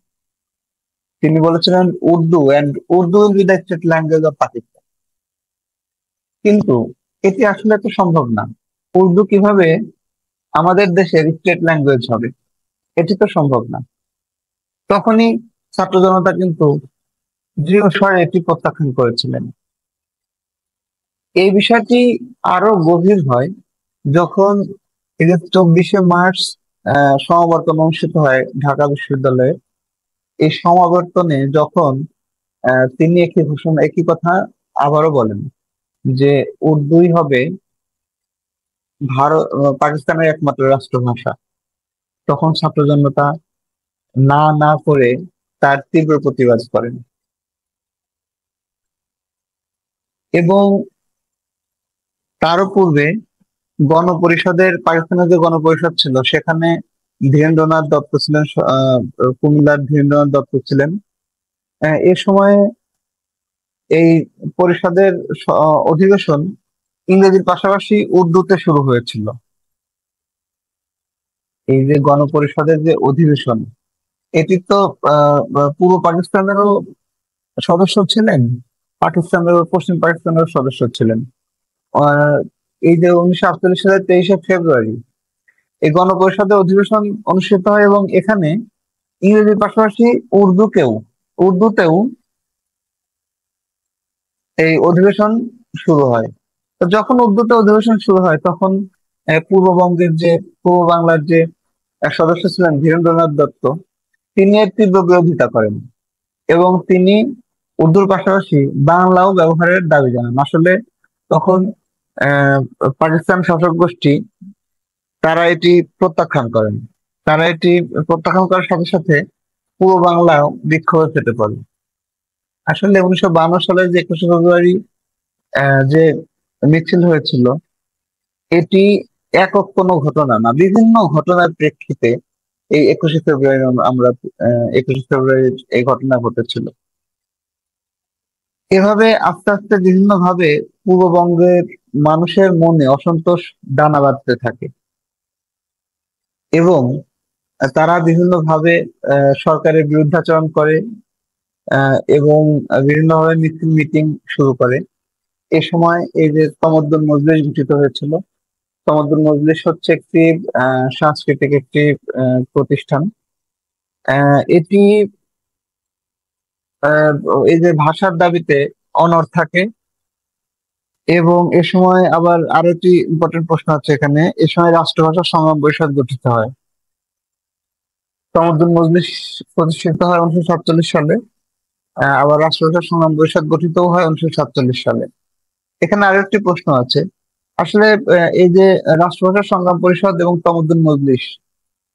তিনি বলেছিলেন Urdu will be the state language of Pakistan. কিন্তু এটি আসলে তো সম্ভব না। উর্দু কিভাবে আমাদের দেশের স্টেট ল্যাঙ্গুয়েজ হবে? এটি তো সম্ভব না। তখনই ছাত্র জনতা কিন্তু দৃঢ় স্বরে এটি প্রত্যাখ্যান করেছিলেন। এই বিষয়টি আরো গভীর হয় যখন এই যে 24শে মার্চ সমাবর্তন অনুষ্ঠিত হয় ঢাকা বিশ্ববিদ্যালয়ে। এই সমাবর্তনে যখন তিনি একই কথা আবারও বলেন যে উর্দুই হবে পাকিস্তানের একমাত্র রাষ্ট্রভাষা, তখন ছাত্র জনতা না না করে তার তীব্র প্রতিবাদ করেন। এবং তারও পূর্বে পাকিস্তানের যে গণপরিষদ ছিল, সেখানে ধীরেন্দ্রনাথ দত্ত ছিলেন, কুমিল্লার ধীরেন্দ্রনাথ দত্ত ছিলেন। এ সময়ে এই পরিষদের অধিবেশন ইংরেজির পাশাপাশি উর্দুতে শুরু হয়েছিল। এই যে গণপরিষদের যে অধিবেশন, এটি তো পূর্ব পাকিস্তানেরও সদস্য ছিলেন, পশ্চিম পাকিস্তানেরও সদস্য ছিলেন। আহ, এই যে 1948 সালের 23শে ফেব্রুয়ারি এই গণপরিষদের অধিবেশন অনুষ্ঠিত হয় এবং এখানে ইংরেজির পাশাপাশি উর্দুতেও এই অধিবেশন শুরু হয়। তো যখন উর্দুতে অধিবেশন শুরু হয় তখন পূর্ব বাংলার যে এক সদস্য ছিলেন ধীরেন্দ্রনাথ দত্ত, তিনি এর তীব্র বিরোধিতা করেন এবং তিনি উর্দুর পাশাপাশি বাংলাও ব্যবহারের দাবি জানান। আসলে তখন আহ পাকিস্তান শাসক গোষ্ঠী তারা এটি প্রত্যাখ্যান করেন। তারা এটি প্রত্যাখ্যান করার সাথে সাথে পূর্ব বাংলাও বিক্ষোভে ফেটে পড়ে। আসলে 1952 সালের যে 21শে ফেব্রুয়ারি যে মিছিল হয়েছিল, এটি একক কোনো ঘটনা না, বিভিন্ন ঘটনার প্রেক্ষিতে এই 21শে ফেব্রুয়ারি আমরা 21শে ফেব্রুয়ারি এই ঘটনা ঘটেছিল। এভাবে আস্তে আস্তে বিভিন্ন ভাবে পূর্ববঙ্গের মানুষের মনে অসন্তোষ দানা বাঁধতে থাকে এবং তারা বিভিন্ন ভাবে সরকারের বিরুদ্ধাচরণ করে এবং বিভিন্নভাবে মিছিল মিটিং শুরু করে। এ সময় এই যে তমদ্দুন মজলিস গঠিত হয়েছিল, তমদ্দুন মজলিস হচ্ছে একটি সাংস্কৃতিক একটি প্রতিষ্ঠান। এটি আহ, এই যে ভাষার দাবিতে অনড় থাকে এবং এ সময় আবার আরো একটি ইম্পর্টেন্ট প্রশ্ন আছে এখানে, এ সময় রাষ্ট্রভাষা সংগ্রাম পরিষদ গঠিত হয়। তমদ্দুন মজলিস প্রতিষ্ঠিত হয় 1947 সালে, আবার রাষ্ট্রভাষা সংগ্রাম পরিষদ গঠিতও হয় 1947 সালে। এখানে আরো একটি প্রশ্ন আছে। আসলে এই যে রাষ্ট্রভাষা সংগ্রাম পরিষদ এবং তমদ্দুন মজলিস,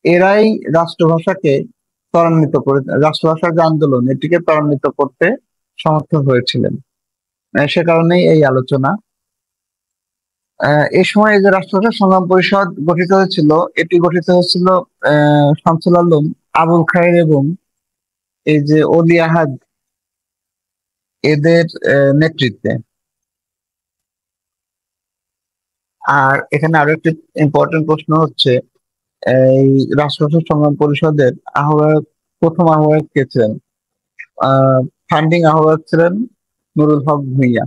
এরাই রাষ্ট্রভাষাকে রাষ্ট্রভাষার যে আন্দোলন এটিকে ত্বরান্বিত করতে সমর্থ হয়েছিলেন। সে কারণেই এই আলোচনা। এই সময় এই যে রাষ্ট্রভাষা সংগ্রাম পরিষদ গঠিত হয়েছিল, এটি গঠিত হয়েছিল শামসুল আলম, আবুল খায়ের এবং এই যে অলি আহাদ এদের নেতৃত্বে। আর এখানে আরো একটি ইম্পর্টেন্ট প্রশ্ন হচ্ছে, এই রাষ্ট্রভাষা সংগ্রাম পরিষদের আহ্বায়ক, প্রথম আহ্বায়ক কে ছিলেন? ফান্ডিং আহ্বায়ক ছিলেন নুরুল হক ভূঁইয়া।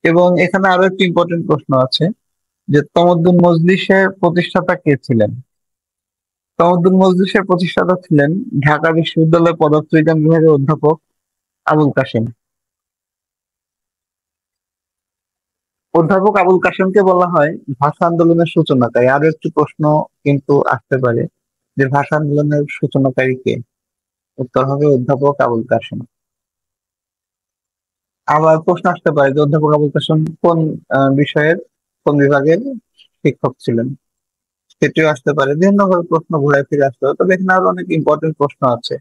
এবং এখানে আরো একটি ইম্পর্টেন্ট প্রশ্ন আছে যে তমদ্দুন মজলিসের প্রতিষ্ঠাতা কে ছিলেন? তমদ্দুন মজলিসের প্রতিষ্ঠাতা ছিলেন ঢাকা বিশ্ববিদ্যালয়ের পদার্থবিজ্ঞান বিভাগের অধ্যাপক আবুল কাশেম। অধ্যাপক আবুল কাশেমকে বলা হয় ভাষা আন্দোলনের সূচনাকারী। আরো একটি প্রশ্ন কিন্তু আসতে পারে যে ভাষা আন্দোলনের সূচনাকারী কে? উত্তর হবে অধ্যাপক আবুল কাশেম। আবার প্রশ্ন আসতে পারে যে অধ্যাপক আবুল কাশেম কোন বিষয়ের, কোন বিভাগের শিক্ষক ছিলেন? সেটিও আসতে পারে। বিভিন্ন ভাবে প্রশ্ন ঘুরে ফিরে আসতে পারে। তবে এখানে আরো অনেক ইম্পর্টেন্ট প্রশ্ন আছে।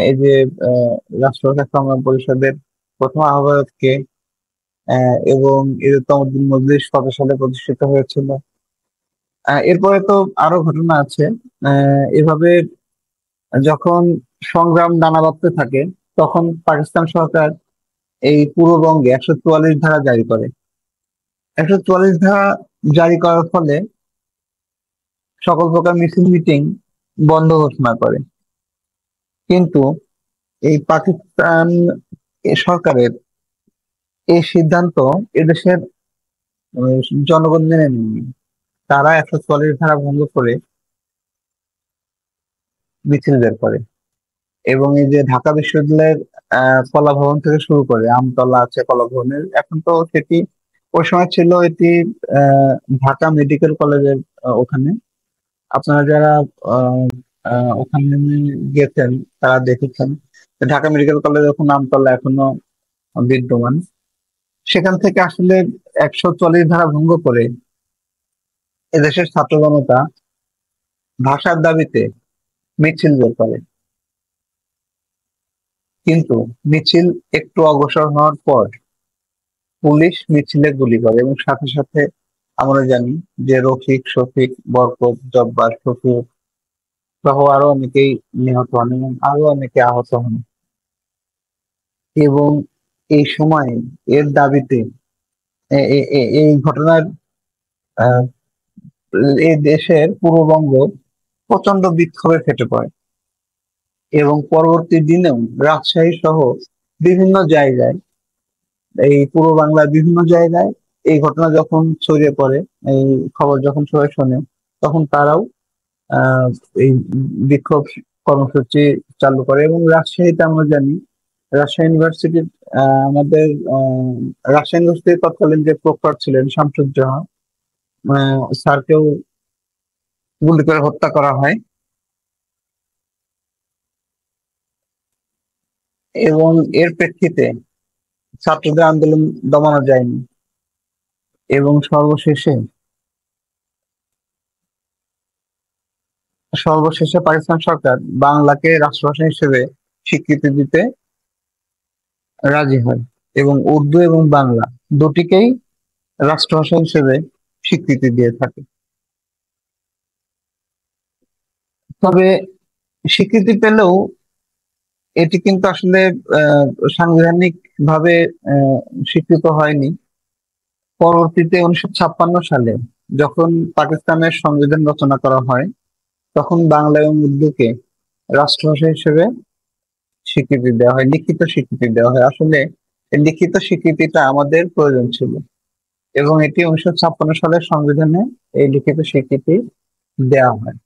এই যে আহ, রাষ্ট্রভাষা সংগ্রাম পরিষদের প্রথম আহ্বায়ক কে, এবং এর তমদ্দুন মজলিস কত সালে প্রতিষ্ঠিত হয়েছিল। এরপরে তো আরো ঘটনা আছে। এভাবে যখন সংগ্রাম দানা বাঁধতে থাকে তখন পাকিস্তান সরকার এই পূর্ববঙ্গে 144 ধারা জারি করে। 144 ধারা জারি করার ফলে সকল প্রকার মিছিল মিটিং বন্ধ ঘোষণা করে। কিন্তু এই পাকিস্তান সরকারের এই সিদ্ধান্ত এদেশের জনগণ মেনে নেয়নি। তারা 144 ধারা ভঙ্গ করে মিছিল বের করে এবং এই যে ঢাকা বিশ্ববিদ্যালয়ের কলাভবন থেকে শুরু করে আমতলা আছে কলাভবনের, এখন তো সেটি ওই সময় ছিল এটি আহ, ঢাকা মেডিকেল কলেজের ওখানে। আপনারা যারা আহ, ওখানে গেছেন তারা দেখেছেন ঢাকা মেডিকেল কলেজ এখন আমতলা এখনো বিদ্যমান। সেখান থেকে আসলে 144 ধারা ভঙ্গ করে এদেশের ছাত্র জনতা ভাষার দাবিতে মিছিল বের করে। কিন্তু মিছিল একটু অগ্রসর হওয়ার পর পুলিশ মিছিলে গুলি করে এবং সাথে সাথে আমরা জানি যে রফিক, শফিক, বরকত, জব্বার, শফিক সহ আরো অনেকেই নিহত হন এবং আরো অনেকে আহত হন। এবং এই সময়ে এর দাবিতে এই ঘটনার আহ, এই দেশের পূর্ববঙ্গ প্রচন্ড বিক্ষোভে ফেটে পড়ে এবং পরবর্তী দিনেও রাজশাহী সহ বিভিন্ন জায়গায়, এই পূর্ব বাংলার বিভিন্ন জায়গায় এই ঘটনা যখন ছড়িয়ে পড়ে, এই খবর যখন সবাই শোনে, তখন তারাও আহ এই বিক্ষোভ কর্মসূচি চালু করে। এবং রাজশাহীতে আমরা জানি, রাজশাহী ইউনিভার্সিটির আমাদের রাজশাহী ইউনিভার্সিটির তৎকালীন যে প্রক্টর ছিলেন শামসুজ্জামান স্যারকেও গুলি করে হত্যা করা হয়। এবং এর প্রেক্ষিতে ছাত্রদের আন্দোলন দমানো যায়নি এবং সর্বশেষে পাকিস্তান সরকার বাংলাকে রাষ্ট্রভাষা হিসেবে স্বীকৃতি দিতে রাজি হয় এবং উর্দু এবং বাংলা দুটিকেই রাষ্ট্রভাষা হিসেবে স্বীকৃতি দিয়ে থাকে। তবে স্বীকৃতি পেলেও এটি কিন্তু আসলে সাংবিধানিক ভাবে স্বীকৃত হয়নি। পরবর্তীতে 1956 সালে যখন পাকিস্তানের সংবিধান রচনা করা হয়, তখন বাংলা এবং উর্দুকে রাষ্ট্রভাষা হিসেবে স্বীকৃতি দেওয়া হয়, লিখিত স্বীকৃতি দেওয়া হয়। আসলে এই লিখিত স্বীকৃতিটা আমাদের প্রয়োজন ছিল এবং এটি 1956 সালের সংবিধানে এই লিখিত স্বীকৃতি দেওয়া হয়।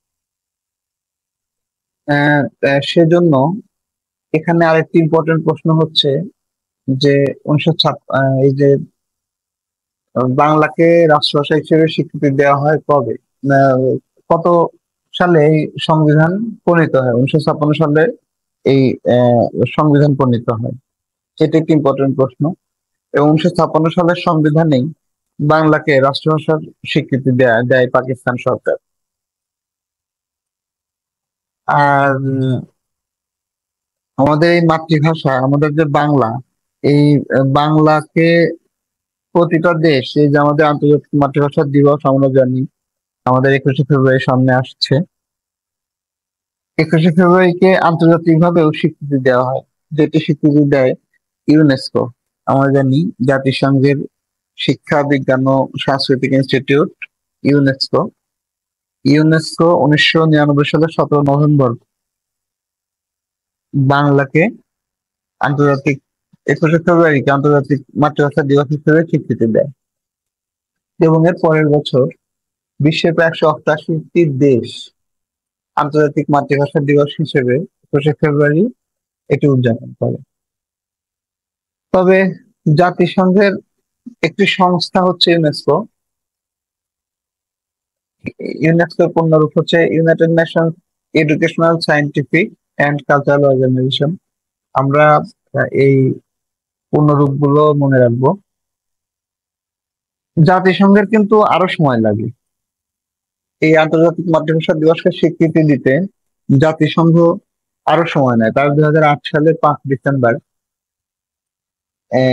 সেজন্য এখানে আরেকটি ইম্পর্টেন্ট প্রশ্ন হচ্ছে যে এই যে বাংলাকে রাষ্ট্রভাষা হিসেবে স্বীকৃতি দেওয়া হয় কবে, আহ, কত সালে এই সংবিধান প্রণীত হয়? 1956 সালে এই সংবিধান প্রণীত হয়। সেটা একটি ইম্পর্টেন্ট প্রশ্ন। এবং 1956 সালের সংবিধানেই বাংলাকে রাষ্ট্রভাষার স্বীকৃতি দেয় পাকিস্তান সরকার। আর আমাদের এই মাতৃভাষা, আমাদের যে বাংলা, এই বাংলাকে প্রতিটা দেশ, এই যে আমাদের আন্তর্জাতিক মাতৃভাষা দিবস আমরা জানি, আমাদের 21শে ফেব্রুয়ারি সামনে আসছে। 21শে ফেব্রুয়ারিকে আন্তর্জাতিক ভাবেও স্বীকৃতি দেওয়া হয়, যেটি স্বীকৃতি দেয় ইউনেস্কো। আমরা জানি জাতিসংঘের শিক্ষা বিজ্ঞান ও সাংস্কৃতিক ইনস্টিটিউট ইউনেস্কো। ইউনেস্কো 1999 সালের 17 নভেম্বর বাংলাকে আন্তর্জাতিক 21শে ফেব্রুয়ারিকে আন্তর্জাতিক মাতৃভাষা দিবস হিসেবে স্বীকৃতি দেয়। এবং এর পরের বছর বিশ্বের প্রায় 188টি দেশ আন্তর্জাতিক মাতৃভাষা দিবস হিসেবে 21শে ফেব্রুয়ারি এটি উদযাপন করে। তবে জাতিসংঘের একটি সংস্থা হচ্ছে ইউনেস্কো। ইউনেস্কোর পূর্ণরূপ হচ্ছে United Nation Educational, Scientific and Cultural Organisation. আমরা এই পূর্ণরূপ গুলো মনে রাখবো। জাতিসংঘের কিন্তু আরো সময় লাগে এই আন্তর্জাতিক মাতৃভাষা দিবসকে স্বীকৃতি দিতে। জাতিসংঘ আরো সময় নেয়, তারা 2008 সালের 5 ডিসেম্বর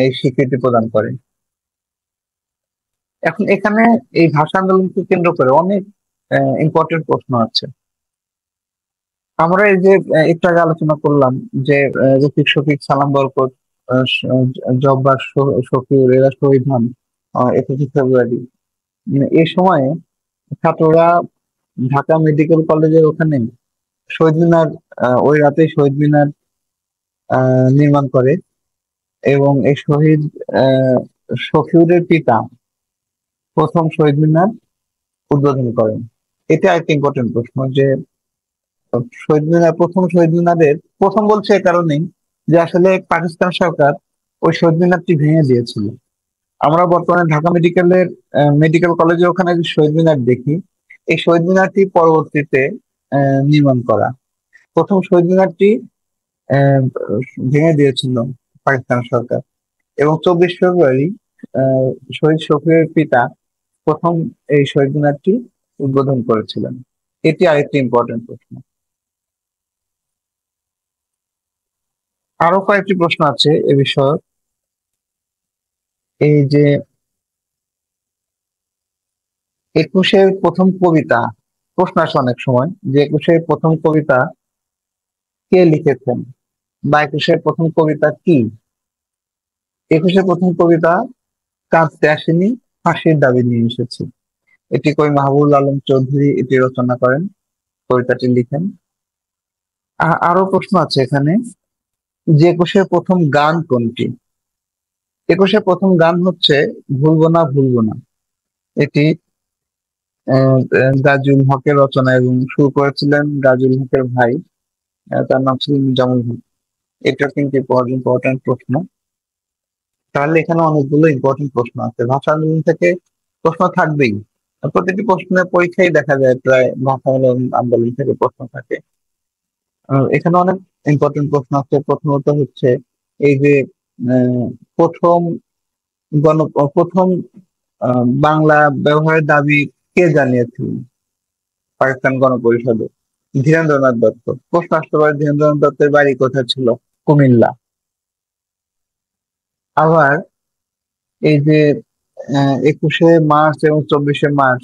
এই স্বীকৃতি প্রদান করে। এখন এখানে এই ভাষা আন্দোলনকে কেন্দ্র করে অনেক ইম্পর্টেন্ট প্রশ্ন আছে। আমরা এই যে একটু আগে আলোচনা করলাম যে রফিক, শফিক, সালাম, বরকত, জব্বার, শফিউর এরা শহীদ হন 21শে ফেব্রুয়ারি। এই সময়ে ছাত্ররা ঢাকা মেডিকেল কলেজের ওখানে শহীদ মিনার, ওই রাতে শহীদ মিনার নির্মাণ করে এবং এই শহীদ আহ শফিউরের পিতা প্রথম শহীদ মিনার উদ্বোধন করেন। এটা একটা ইম্পর্টেন্ট প্রশ্ন যে প্রথম শহীদ মিনারের, প্রথম বলছে এ কারণেই যে আসলে পাকিস্তান সরকার ওই শহীদ মিনারটি ভেঙে দিয়েছিল। আমরা বর্তমানে ঢাকা মেডিকেল কলেজে ওখানে যে শহীদ মিনার দেখি, এই শহীদ মিনারটি পরবর্তীতে নির্মাণ করা। প্রথম শহীদ মিনারটি আহ, ভেঙে দিয়েছিল পাকিস্তান সরকার। এবং 24 ফেব্রুয়ারি আহ শহীদ শফিউরের পিতা প্রথম এই শহীদ মিনারটি উদ্বোধন করেছিলেন। এটি আরেকটি ইম্পর্টেন্ট প্রশ্ন। আরো কয়েকটি প্রশ্ন আছে এ বিষয়ে। এই যে একুশের প্রথম কবিতা, প্রশ্ন আসে অনেক সময় যে একুশের প্রথম কবিতা কে লিখেছেন বা একুশের প্রথম কবিতা কি। একুশের প্রথম কবিতা কাঁদতে আসেনি, ফাঁসির দাবি নিয়ে এসেছি। এটি কবি মাহবুবুল আলম চৌধুরী এটি রচনা করেন, কবিতাটি লিখেন। আরো প্রশ্ন আছে এখানে, যে একুশের প্রথম গান কোনটি? একুশের প্রথম গান হচ্ছে ভুলবো না ভুলবো না। এটি গাজীউল হকের রচনা এবং সুর করেছিলেন গাজীউল হকের ভাই, তার নাম ছিল মিজানুল হক। এটা কিন্তু ইম্পর্টেন্ট প্রশ্ন। তাহলে এখানে অনেকগুলো ইম্পর্টেন্ট প্রশ্ন আছে, ভাষা আন্দোলন থেকে প্রশ্ন থাকবেই। প্রতিটি প্রশ্নের পরীক্ষায় দেখা যায় প্রায় ভাষা আন্দোলন থেকে প্রশ্ন থাকে। এখানে অনেক ইম্পর্টেন্ট প্রশ্ন আছে। প্রথমত হচ্ছে এই যে আহ, প্রথম গণ প্রথম বাংলা ব্যবহারের দাবি কে জানিয়েছিলেন পাকিস্তান গণপরিষদে? ধীরেন্দ্রনাথ দত্ত। প্রশ্ন আসতে পারে ধীরেন্দ্রনাথ দত্তের বাড়ি কোথায় ছিল? কুমিল্লা। আবার এই যে 21শে মার্চ এবং 24শে মার্চ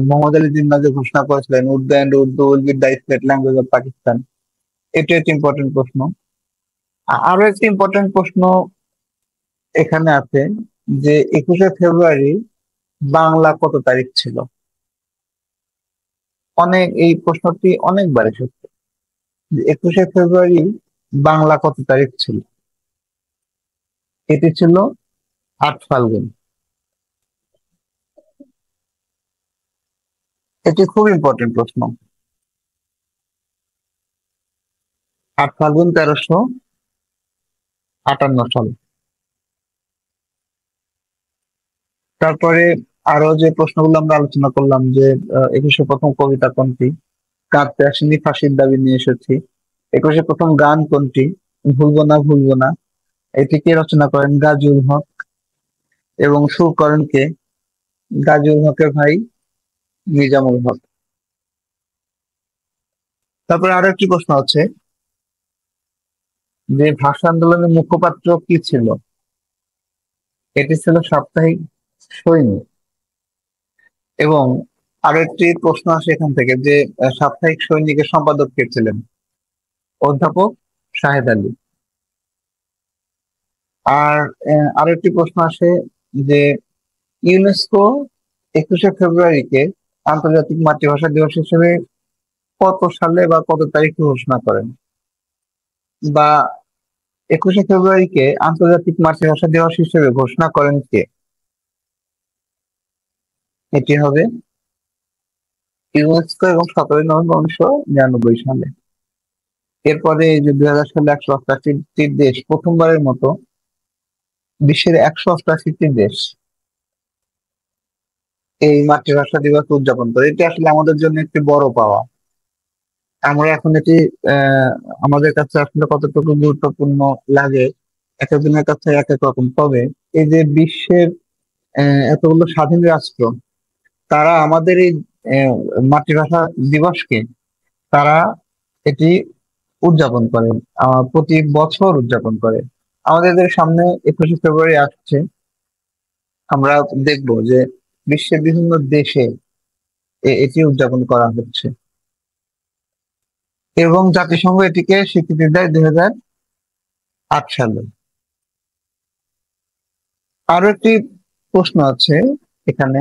মোহাম্মদ আলী জিন্নাহ যে ঘোষণা করেছিলেন Urdu and Urdu will be the state language of Pakistan, এটা একটা ইম্পর্টেন্ট প্রশ্ন। আরো একটি ইম্পর্টেন্ট প্রশ্ন এখানে আছে যে 21শে ফেব্রুয়ারি বাংলা কত তারিখ ছিল? এই প্রশ্নটি অনেকবার এসেছে যে 21শে ফেব্রুয়ারি বাংলা কত তারিখ ছিল? এটি ছিল 8 ফাল্গুন। এটি খুব ইম্পর্টেন্ট প্রশ্ন। 8 ফাল্গুন 1358 সাল। তারপরে আরো যে প্রশ্নগুলো আমরা আলোচনা করলাম যে 21শে প্রথম কবিতা কোনটি? কাঁদতে আসেনি, ফাঁসির দাবি নিয়ে এসেছি। 21শে প্রথম গান কোনটি? ভুলবো না ভুলবো না। এটি কে রচনা করেন? গাজীউল হক। এবং সুর করেন কে? গাজীউল হকের ভাই নিজামুল হক। তারপরে আরো একটি প্রশ্ন আছে যে ভাষা আন্দোলনের মুখপাত্র কি ছিল? এটি ছিল সাপ্তাহিক সৈনিক। এবং আরো একটি প্রশ্ন আসে এখান থেকে যে সাপ্তাহিক সৈনিকের সম্পাদক কে ছিলেন? অধ্যাপক শাহেদ আলী। আর আরো একটি প্রশ্ন আসে যে ইউনেস্কো 21শে ফেব্রুয়ারিকে আন্তর্জাতিক মাতৃভাষা দিবস হিসেবে কত সালে বা কত তারিখে ঘোষণা করেন? বা 21শে ফেব্রুয়ারিকে আন্তর্জাতিক মাতৃভাষা দিবস হিসেবে ঘোষণা করেন কে? এটি হবে ইউনেস্কো এবং 17ই নভেম্বর 1999 সালে। এরপরে এই যে 2000 সালে 188টি দেশ প্রথমবারের মতো বিশ্বের 188টি দেশ এই মাতৃভাষা দিবস উদযাপন করে। এটি আসলে আমাদের জন্য একটি বড় পাওয়া। আমরা এখন এটি আমাদের কাছে আসলে কতটুকু গুরুত্বপূর্ণ লাগে এক একজনের কাছে এক এক রকম। তবে এই যে বিশ্বের এতগুলো স্বাধীন রাষ্ট্র, তারা আমাদের এই আহ, মাতৃভাষা দিবসকে তারা এটি উদযাপন করে, প্রতি বছর উদযাপন করে। আমাদের যে সামনে 21শে ফেব্রুয়ারি আসছে, আমরা দেখবো যে বিশ্বের বিভিন্ন দেশে এটি উদযাপন করা হচ্ছে এবং জাতিসংঘ এটিকে স্বীকৃতি দেয় 2008 সালে। আরো একটি প্রশ্ন আছে এখানে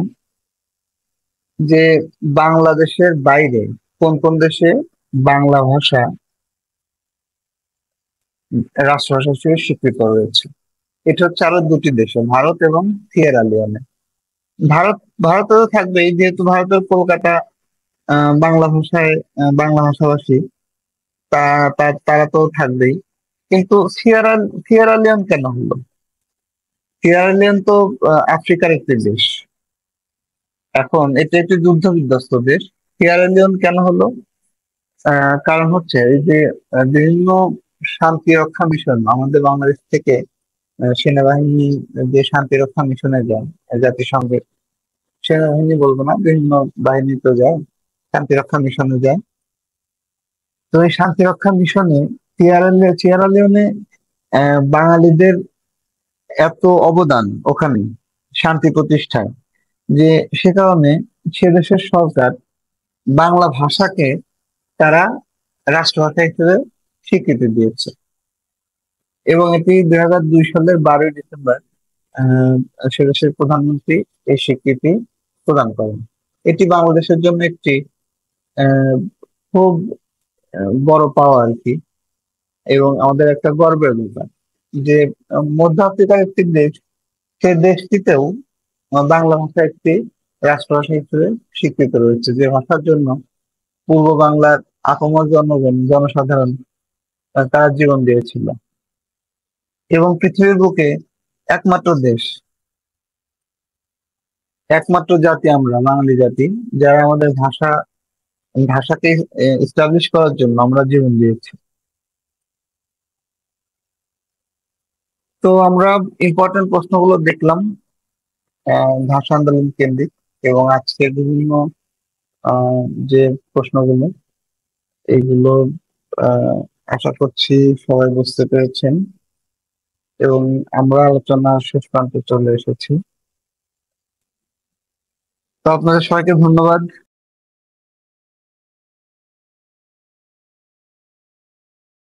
যে বাংলাদেশের বাইরে কোন কোন দেশে বাংলা ভাষা রাষ্ট্রভাষা হিসেবে স্বীকৃত রয়েছে? এটা হচ্ছে আরো দুটি দেশে, ভারত এবং সিয়েরা লিওনে। ভারত ভারতেও থাকবেই, যেহেতু ভারতের কলকাতা বাংলা ভাষায় বাংলা ভাষাভাষী, তারা তো থাকবেই। কিন্তু সিয়েরা লিওন কেন হলো? সিয়েরা লিওন তো আফ্রিকার একটি দেশ। এখন এটা একটি যুদ্ধ বিধ্বস্ত দেশ। সিয়েরা লিওন কেন হলো? কারণ হচ্ছে এই যে বিভিন্ন শান্তি রক্ষা মিশন আমাদের বাংলাদেশ থেকে সেনাবাহিনী যে শান্তি রক্ষা মিশনে যায়, জাতিসংঘের সেনাবাহিনী বলবো না, বিভিন্ন বাহিনী তো যায়, শান্তি রক্ষা মিশনে যায়। তো এই শান্তি রক্ষা মিশনে সিয়েরা লিওনে বাঙালিদের এত অবদান ওখানে শান্তি প্রতিষ্ঠায় যে সে কারণে সে দেশের সরকার বাংলা ভাষাকে তারা রাষ্ট্রভাষা হিসেবে স্বীকৃতি দিয়েছে। এবং এটি 2002 সালের 12ই ডিসেম্বর আহ, সে দেশের প্রধানমন্ত্রী এই স্বীকৃতি প্রদান করেন। এটি বাংলাদেশের জন্য একটি আহ, খুব বড় পাওয়া আর কি, এবং আমাদের একটা গর্বের ব্যাপার যে মধ্য আফ্রিকার একটি দেশ, সেই দেশটিতেও বাংলা ভাষা একটি রাষ্ট্রভাষা হিসেবে স্বীকৃত রয়েছে, যে ভাষার জন্য পূর্ব বাংলার আপামর জনগণ, জনসাধারণ তারা জীবন দিয়েছিল। এবং পৃথিবীর বুকে একমাত্র দেশ, একমাত্র জাতি আমরা বাঙালি জাতি, যারা আমাদের ভাষাকে এস্টাবলিশ করার জন্য আমরা জীবন দিয়েছি। তো আমরা ইম্পর্টেন্ট প্রশ্নগুলো দেখলাম ভাষা আন্দোলন কেন্দ্রিক, এবং আজকের বিভিন্ন আহ, যে প্রশ্নগুলো, এইগুলো আশা করছি সবাই বুঝতে পেরেছেন, এবং আমরা আলোচনা শেষ প্রান্তে চলে এসেছি। তো আপনাদের সবাইকে ধন্যবাদ।